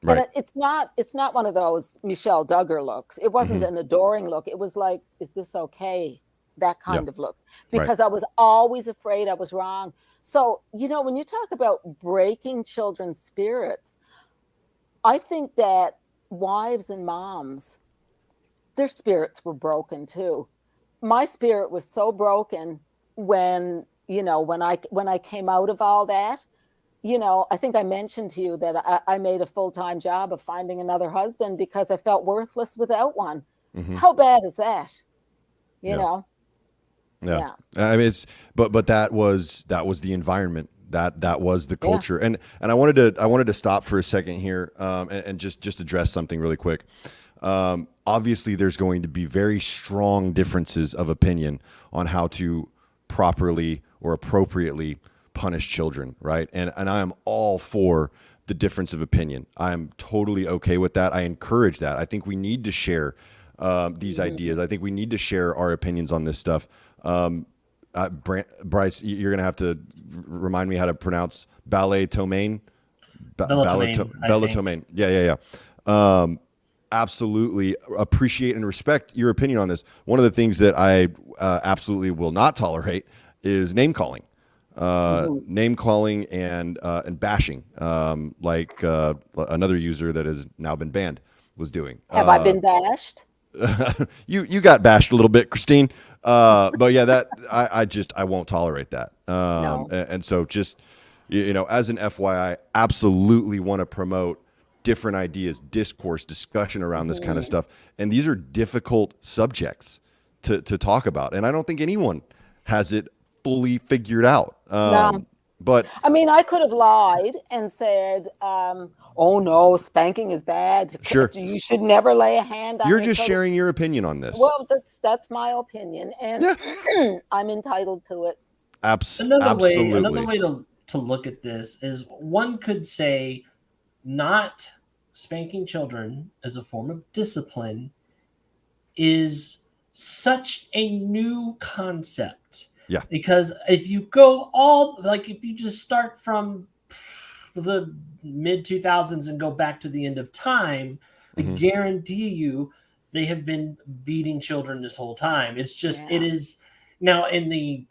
Right. And it's not one of those Michelle Duggar looks. It wasn't an adoring look. It was like, is this okay? That kind of look. Because I was always afraid I was wrong. So, you know, when you talk about breaking children's spirits, I think that wives and moms, their spirits were broken too. my spirit was so broken when, when I came out of all that. I think I mentioned to you that I made a full-time job of finding another husband because I felt worthless without one. Mm-hmm. How bad is that? Yeah. Yeah. I mean, but that was the environment. That was the culture. And I wanted to stop for a second here, and just address something really quick. Obviously there's going to be very strong differences of opinion on how to properly or appropriately punish children, right? And I am all for the difference of opinion. I am totally okay with that. I encourage that. I think we need to share these ideas. I think we need to share our opinions on this stuff. Brice, you're going to have to remind me how to pronounce ballet tomaine. Bella tomaine. Yeah. Absolutely appreciate and respect your opinion on this. One of the things that I absolutely will not tolerate is name calling. Name calling and bashing, like another user that has now been banned was doing. Have I been bashed? You got bashed a little bit, Christine. But yeah, that I won't tolerate that. No. And so just, as an FYI, absolutely want to promote different ideas, discourse, discussion around this kind of stuff. And these are difficult subjects to talk about. And I don't think anyone has it fully figured out. No. But I mean, I could have lied and said, oh no, spanking is bad. Sure. You should never lay a hand on you're your just children. sharing your opinion on this. Well, that's my opinion, and I'm entitled to it. Absolutely. Another way to look at this is one could say not spanking children as a form of discipline is such a new concept. Yeah. Because if you just start from the mid 2000s and go back to the end of time, I guarantee you they have been beating children this whole time. It's just, it is now in the,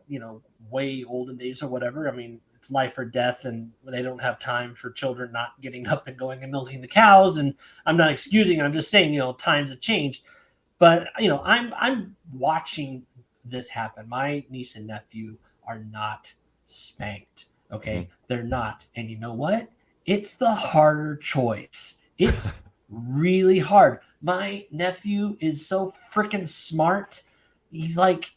way olden days or whatever. I mean, it's life or death, and they don't have time for children not getting up and going and milking the cows. And I'm not excusing it. I'm just saying, times have changed. But, I'm watching this happen. My niece and nephew are not spanked. Okay. They're not. And you know what? It's the harder choice. It's really hard. My nephew is so freaking smart. He's like,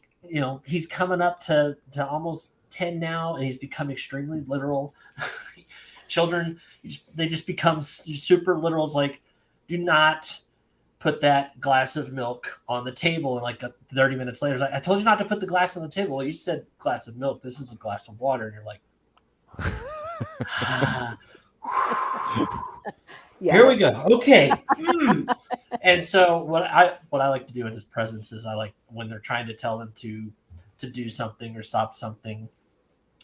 he's coming up to almost 10 now, and he's become extremely literal. Children, they just become super literal. It's like, do not put that glass of milk on the table. And like 30 minutes later, I told you not to put the glass on the table. Well, you said glass of milk. This is a glass of water. And you're like, here we go. Okay. And so what I like to do in his presence is I like when they're trying to tell him to do something or stop something,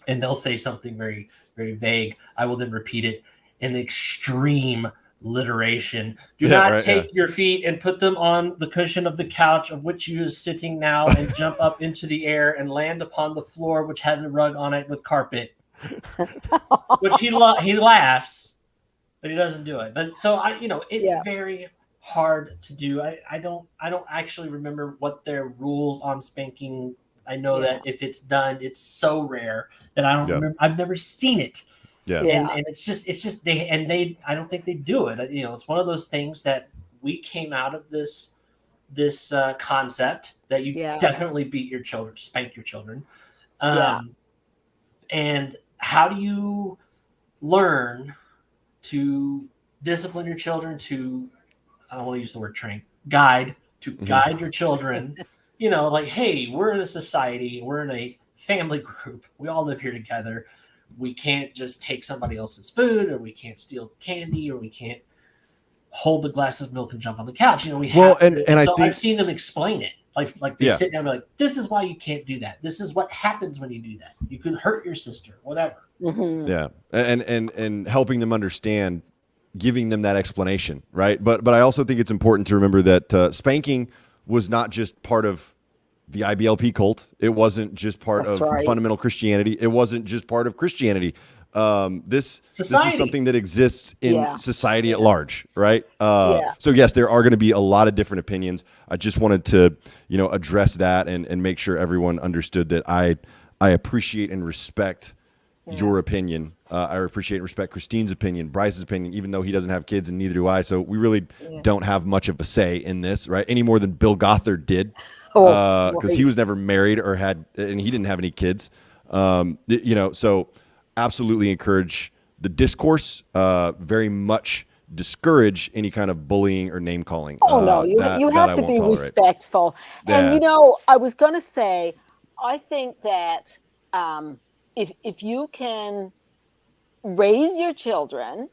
and they'll say something very, very vague, I will then repeat it in extreme alliteration. Do not take your feet and put them on the cushion of the couch of which you is sitting now, and jump up into the air and land upon the floor which has a rug on it with carpet. Which he laughs, but he doesn't do it. But so it's very hard to do. I don't actually remember what their rules on spanking. I know that if it's done, it's so rare that I don't remember. I've never seen it. Yeah. And it's just they I don't think they do it. It's one of those things that we came out of this concept that you definitely beat your children, spank your children. And how do you learn to discipline your children to, I don't want to use the word train, guide your children, like, hey, we're in a society, we're in a family group, we all live here together. We can't just take somebody else's food, or we can't steal candy, or we can't hold the glass of milk and jump on the couch. I think I've seen them explain it. Like they sit down and be like, this is why you can't do that. This is what happens when you do that. You can hurt your sister, whatever. Mm-hmm. Yeah. And helping them understand, giving them that explanation. Right. But I also think it's important to remember that spanking was not just part of the IBLP cult. It wasn't just part of fundamental Christianity. It wasn't just part of Christianity. This is Society. something that exists in Yeah. society at large, right? Yeah. So yes, there are going to be a lot of different opinions. I just wanted to, address that and make sure everyone understood that I appreciate and respect your opinion. I appreciate and respect Christine's opinion, Brice's opinion, even though he doesn't have kids and neither do I. So we really don't have much of a say in this, right? Any more than Bill Gothard did, because he was never married and he didn't have any kids. So absolutely encourage the discourse, very much discourage any kind of bullying or name calling. Oh, no, you have to be respectful. Yeah. And, I was going to say, I think that if you can raise your children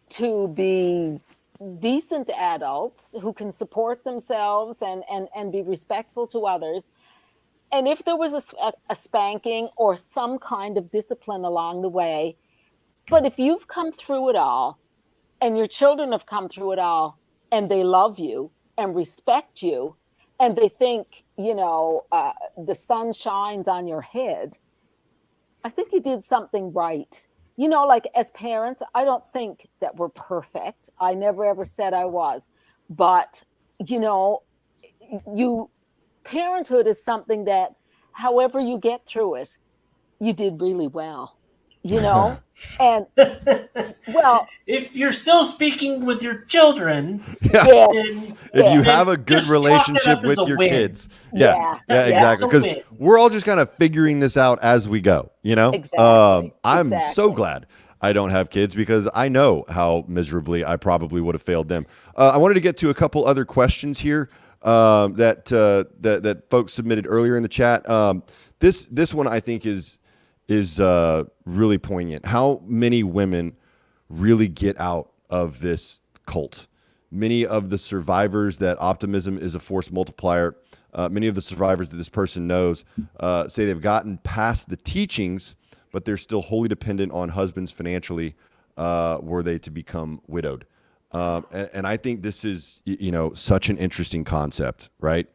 to be decent adults who can support themselves and be respectful to others, and if there was a spanking or some kind of discipline along the way, but if you've come through it all and your children have come through it all and they love you and respect you and they think, the sun shines on your head, I think you did something right. Like as parents, I don't think that we're perfect. I never ever said I was. But, parenthood is something that, however you get through it, you did really well, and well, if you're still speaking with your children, yes, if you have a good relationship with your kids, exactly. Because we're all just kind of figuring this out as we go, Exactly. I'm so glad I don't have kids because I know how miserably I probably would have failed them. I wanted to get to a couple other questions here that folks submitted earlier in the chat. This one I think is really poignant. How many women really get out of this cult? Many of the survivors that optimism is a force multiplier, many of the survivors that this person knows say they've gotten past the teachings, but they're still wholly dependent on husbands financially were they to become widowed. And I think this is, such an interesting concept, right?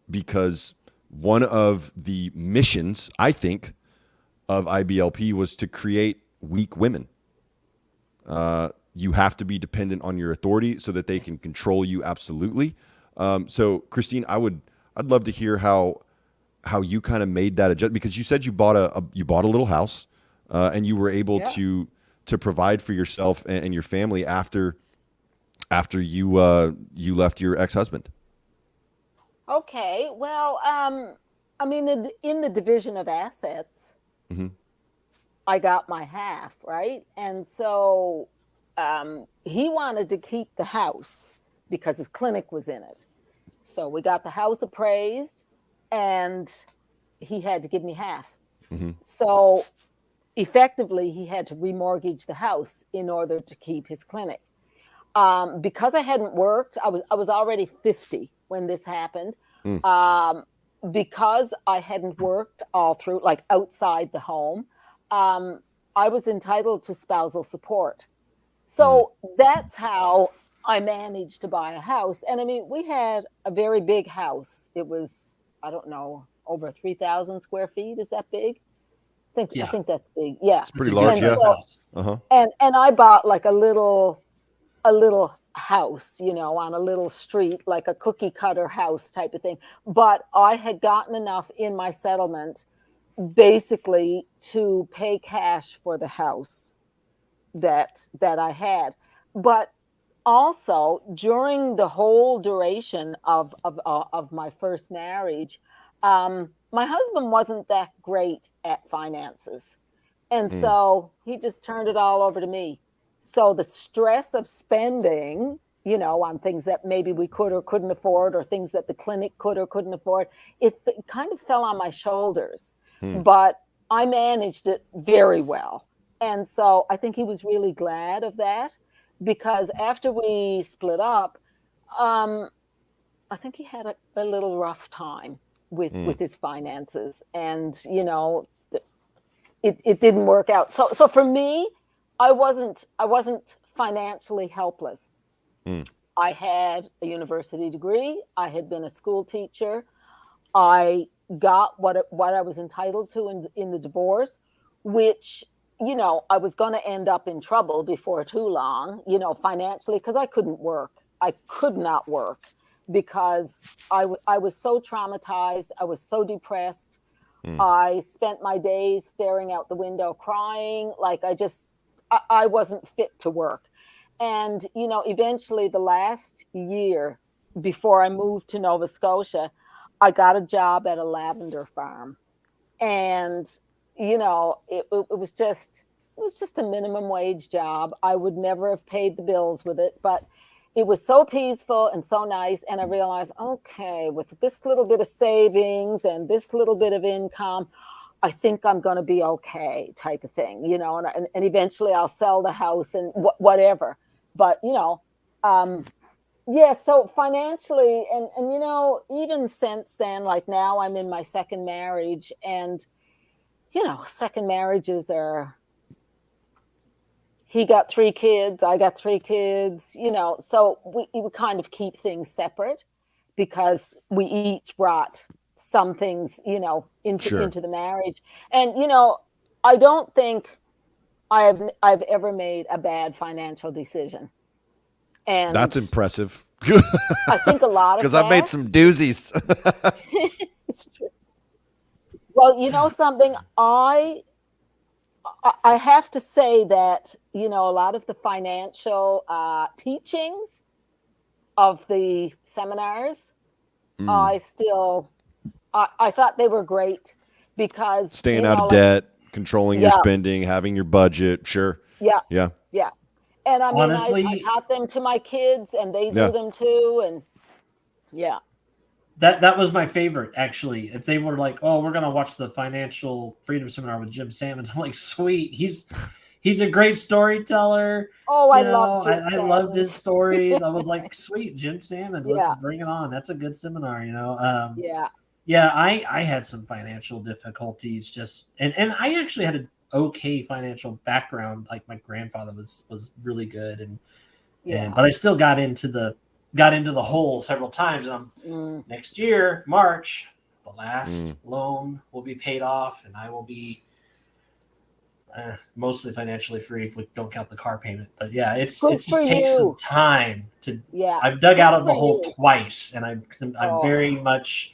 Because one of the missions, I think, of IBLP was to create weak women. You have to be dependent on your authority so that they can control you absolutely. So, Christine, I'd love to hear how you kind of made that adjustment, because you said you bought a little house and you were able to provide for yourself and your family after you left your ex-husband. Okay, well, in the division of assets, I got my half, right? And so he wanted to keep the house because his clinic was in it. So we got the house appraised and he had to give me half. So effectively, he had to remortgage the house in order to keep his clinic. Because I hadn't worked, I was already 50 when this happened. Because I hadn't worked all through, like outside the home, I was entitled to spousal support. So that's how I managed to buy a house. And we had a very big house. It was, I don't know, over 3,000 square feet. Is that big? I think that's big. Yeah. It's pretty large, yeah. And I bought like a little house, on a little street, like a cookie cutter house type of thing. But I had gotten enough in my settlement basically to pay cash for the house that I had. But also during the whole duration of my first marriage, my husband wasn't that great at finances. And so he just turned it all over to me. So the stress of spending, on things that maybe we could or couldn't afford, or things that the clinic could or couldn't afford, it kind of fell on my shoulders. But I managed it very well. And so I think he was really glad of that, because after we split up, I think he had a little rough time with his finances, and it didn't work out. So for me, I wasn't financially helpless. I had a university degree. I had been a school teacher. I got what I was entitled to in the divorce, which I was going to end up in trouble before too long, financially, because I couldn't work. I could not work because I was so traumatized. I was so depressed. I spent my days staring out the window crying. Like I wasn't fit to work. And, eventually the last year before I moved to Nova Scotia, I got a job at a lavender farm. And, it was just a minimum wage job. I would never have paid the bills with it, but it was so peaceful and so nice. And I realized, okay, with this little bit of savings and this little bit of income, I think I'm going to be okay, type of thing, and eventually I'll sell the house and whatever. But, yeah, so financially, and even since then, like now I'm in my second marriage, and, second marriages are, he got 3 kids, I got 3 kids, so we kind of keep things separate because we each brought some things, into the marriage. And, I don't think I've ever made a bad financial decision. And That's impressive. I think a lot of because I've made some doozies. It's true. Well, something, I have to say that, a lot of the financial teachings of the seminars, I thought they were great because Staying out of debt, controlling your spending, having your budget. Sure. Yeah. Yeah. Yeah. And I mean, Honestly, I taught them to my kids, and they do them too. And yeah. That was my favorite, actually. If they were like, "Oh, we're gonna watch the Financial Freedom Seminar with Jim Sammons," I'm like, "Sweet, he's a great storyteller." Oh, I loved Jim I loved his stories. I was like, "Sweet, Jim Sammons, let's bring it on." That's a good seminar, Yeah, I had some financial difficulties, and I actually had an okay financial background. Like my grandfather was really good, but I still got into the hole several times. And next year, March, the last loan will be paid off, and I will be mostly financially free if we don't count the car payment. But yeah, it just takes some time to. Yeah, I've dug out of the hole twice, and I'm very much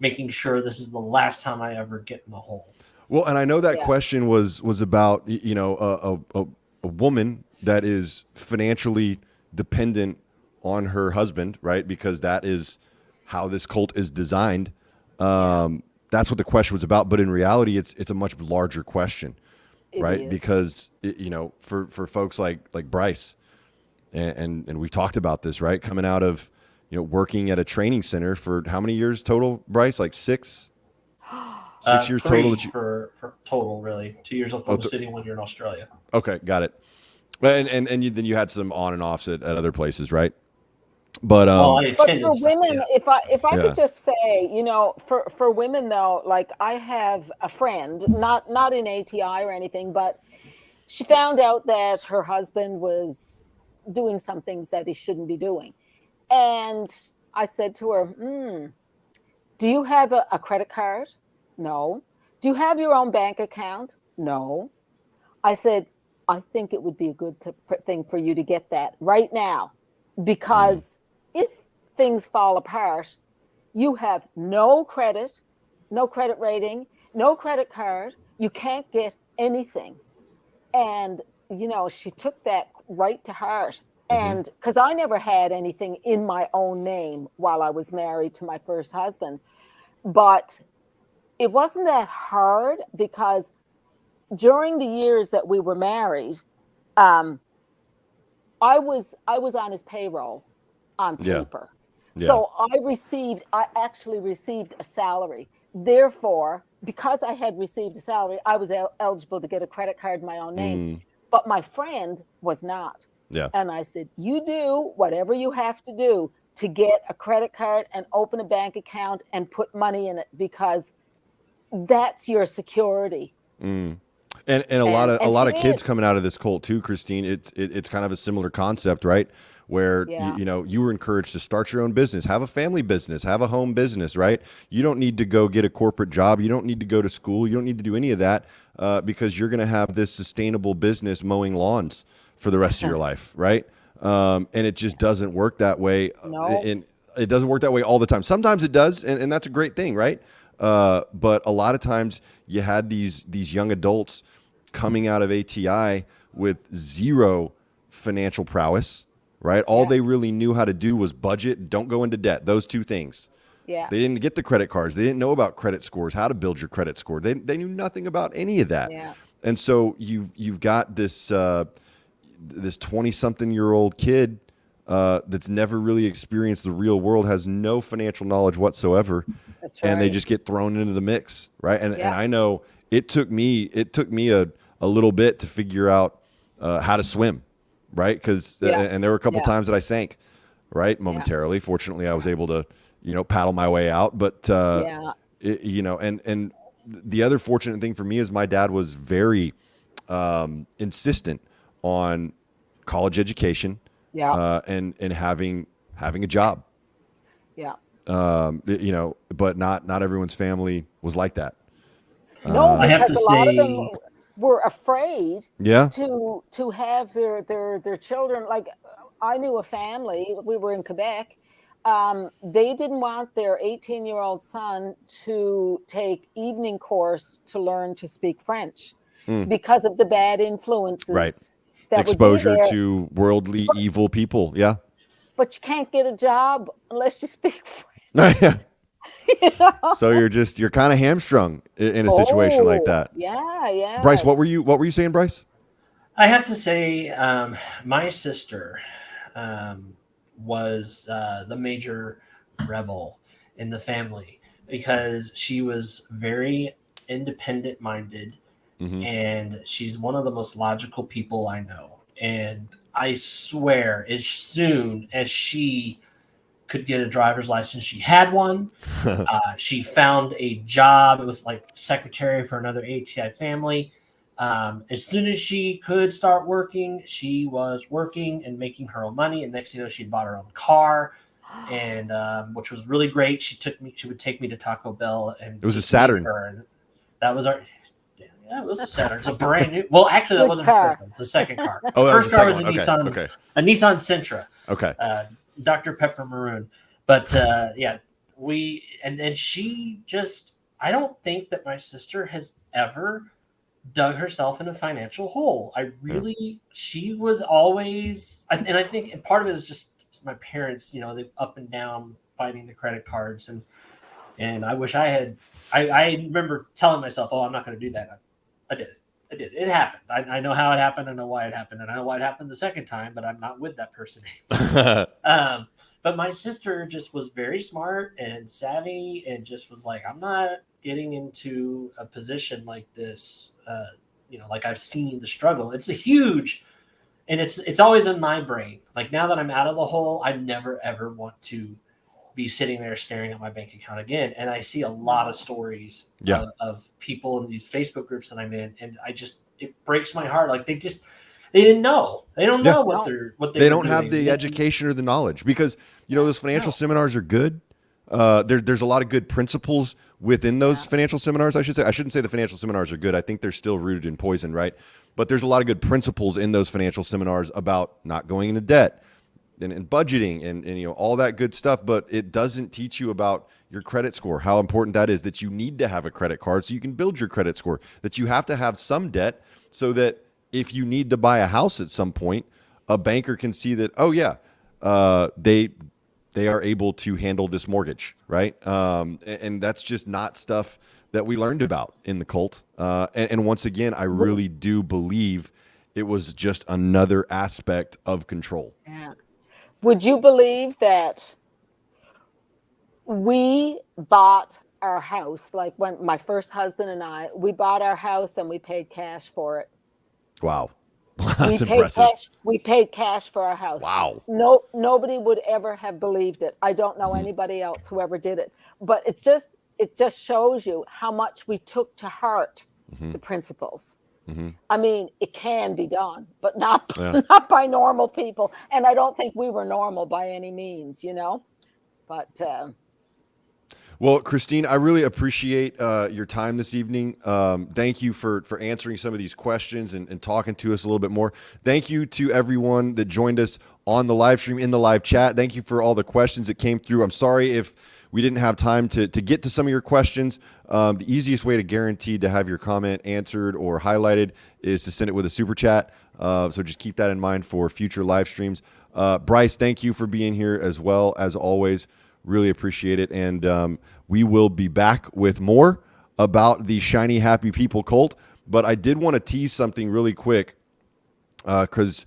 making sure this is the last time I ever get in the hole. Well, and I know that question was about a woman that is financially dependent on her husband, right? Because that is how this cult is designed. That's what the question was about. But in reality, it's a much larger question, right? Because for folks like Brice, and we've talked about this, right? Coming out of working at a training center for how many years total, Brice? Like 6 years total. For total, really. 2 years in Oklahoma City, 1 year in Australia. Okay, got it. And then you had some on and offs at other places, right? But for women, if I could just say, for women though, like I have a friend, not in ATI or anything, but she found out that her husband was doing some things that he shouldn't be doing. And I said to her, do you have a credit card? No. Do you have your own bank account? No. I said, I think it would be a good thing for you to get that right now, because if things fall apart, you have no credit rating, no credit card. You can't get anything. And, she took that right to heart. And because I never had anything in my own name while I was married to my first husband, but it wasn't that hard because during the years that we were married, I was on his payroll on paper. Yeah. So I actually received a salary. Therefore, because I had received a salary, I was eligible to get a credit card in my own name. But my friend was not. Yeah. And I said, you do whatever you have to do to get a credit card and open a bank account and put money in it, because that's your security. And a lot of kids coming out of this cult too, Christine. It's kind of a similar concept, right? Where you were encouraged to start your own business, have a family business, have a home business, right? You don't need to go get a corporate job. You don't need to go to school. You don't need to do any of that. because you're going to have this sustainable business mowing lawns for the rest of your life, right? And it just doesn't work that way. No. And it doesn't work that way all the time. Sometimes it does, and that's a great thing, right? But a lot of times you had these young adults coming out of ATI with zero financial prowess, right? All they really knew how to do was budget, don't go into debt, those two things. Yeah. They didn't get the credit cards. They didn't know about credit scores, how to build your credit score. They knew nothing about any of that. Yeah. And so you've got this 20-something-year-old kid that's never really experienced the real world, has no financial knowledge whatsoever. That's right. And they just get thrown into the mix, right? And I know it took me a little bit to figure out how to swim, right? Because and there were a couple times that I sank, right, momentarily. Fortunately, I was able to paddle my way out. But and the other fortunate thing for me is my dad was very insistent on college education, and having a job. Yeah. But not everyone's family was like that. No, I have because to a lot of say- them were afraid Yeah. to have their children. Like, I knew a family, we were in Quebec. They didn't want their 18-year-old son to take evening course to learn to speak French because of the bad influences. Right. That Exposure would be there. to worldly evil people. Yeah. But you can't get a job unless you speak French. Yeah. You know? So you're kind of hamstrung in a situation like that. Yeah. Brice, what were you saying, Brice? I have to say, my sister was the major rebel in the family because she was very independent-minded, and she's one of the most logical people I know. And I swear, as soon as she could get a driver's license, she had one. She found a job. It was like secretary for another ATI family. As soon as she could start working, she was working and making her own money. And next thing you know, she'd bought her own car, and which was really great. She would take me to Taco Bell, and It was a Saturn. and that was our. Yeah, it was a Saturn. It's a brand new. Well, actually, that wasn't her first one. It's the second car. Oh, that was First the car second was one. a Nissan Sentra. Okay. Dr. Pepper Maroon. But and she just, I don't think that my sister has ever dug herself in a financial hole. She was always, and I think, and part of it is just my parents, they up and down fighting the credit cards. And I wish I remember telling myself, oh, I'm not going to do that. I did it. It happened. I know how it happened. I know why it happened. And I know why it happened the second time, but I'm not with that person anymore. But my sister just was very smart and savvy and just was like, I'm not getting into a position like this, like I've seen the struggle. It's a huge, and it's always in my brain. Like, now that I'm out of the hole, I never, ever want to be sitting there staring at my bank account again. And I see a lot of stories of people in these Facebook groups that I'm in, and it breaks my heart. Like, they didn't know. They don't know what they don't were have doing. the education or the knowledge, because those financial seminars are good. There's a lot of good principles within those financial seminars. I should say. I shouldn't say the financial seminars are good. I think they're still rooted in poison, right? But there's a lot of good principles in those financial seminars about not going into debt and budgeting and all that good stuff. But it doesn't teach you about your credit score, how important that is, that you need to have a credit card so you can build your credit score, that you have to have some debt so that if you need to buy a house at some point, a banker can see that, oh yeah, they are able to handle this mortgage, right? And that's just not stuff that we learned about in the cult. And once again, I really do believe it was just another aspect of control. Yeah. Would you believe that we bought our house, like when my first husband and we bought our house and we paid cash for it? Wow. That's impressive. We paid cash for our house. Wow. Nobody would ever have believed it. I don't know anybody else who ever did it. But it just shows you how much we took to heart the principles. I mean, it can be done, but not by normal people. And I don't think we were normal by any means, But Well, Christine, I really appreciate your time this evening. Thank you for answering some of these questions and talking to us a little bit more. Thank you to everyone that joined us on the live stream, in the live chat. Thank you for all the questions that came through. I'm sorry if we didn't have time to get to some of your questions. The easiest way to guarantee to have your comment answered or highlighted is to send it with a super chat. So just keep that in mind for future live streams. Brice, thank you for being here as well, as always. Really appreciate it. And we will be back with more about the Shiny Happy People cult. But I did want to tease something really quick because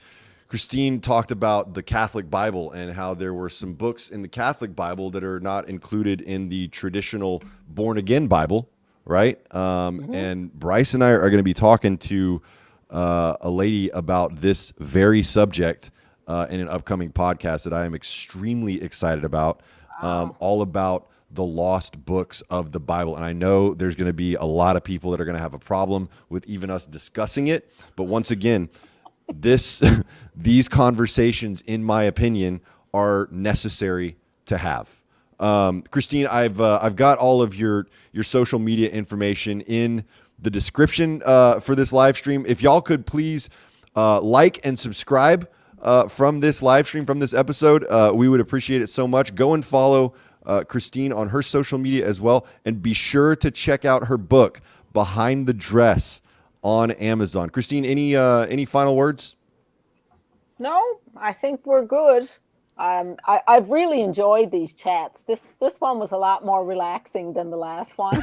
Christine talked about the Catholic Bible and how there were some books in the Catholic Bible that are not included in the traditional born-again Bible, right? And Brice and I are going to be talking to a lady about this very subject in an upcoming podcast that I am extremely excited about, all about the lost books of the Bible. And I know there's going to be a lot of people that are going to have a problem with even us discussing it. But once again, these conversations, in my opinion, are necessary to have. Christine, I've got all of your social media information in the description for this live stream. If y'all could please like and subscribe from this live stream, from this episode, we would appreciate it so much. Go and follow Christine on her social media as well, and be sure to check out her book, Behind the Dress, on Amazon. Christine, any final words? No, I think we're good. I've really enjoyed these chats. This one was a lot more relaxing than the last one.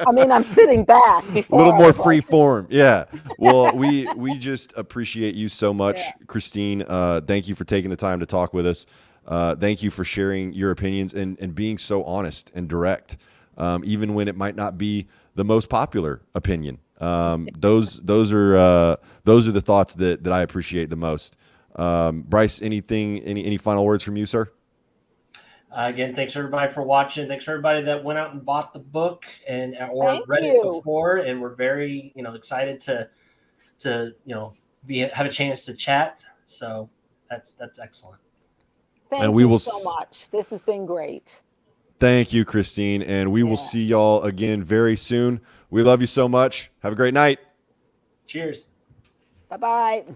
I mean, I'm sitting back before. A little more free form. Yeah. Well, we just appreciate you so much, Christine. Thank you for taking the time to talk with us. Thank you for sharing your opinions and being so honest and direct, even when it might not be the most popular opinion. Those are the thoughts that I appreciate the most. Brice, any final words from you, sir? Again, thanks everybody for watching. Thanks everybody that went out and bought the book or read it before, and we're very excited to have a chance to chat. So that's excellent. Thank you so much. This has been great. Thank you, Christine, and we will see y'all again very soon. We love you so much. Have a great night. Cheers. Bye-bye.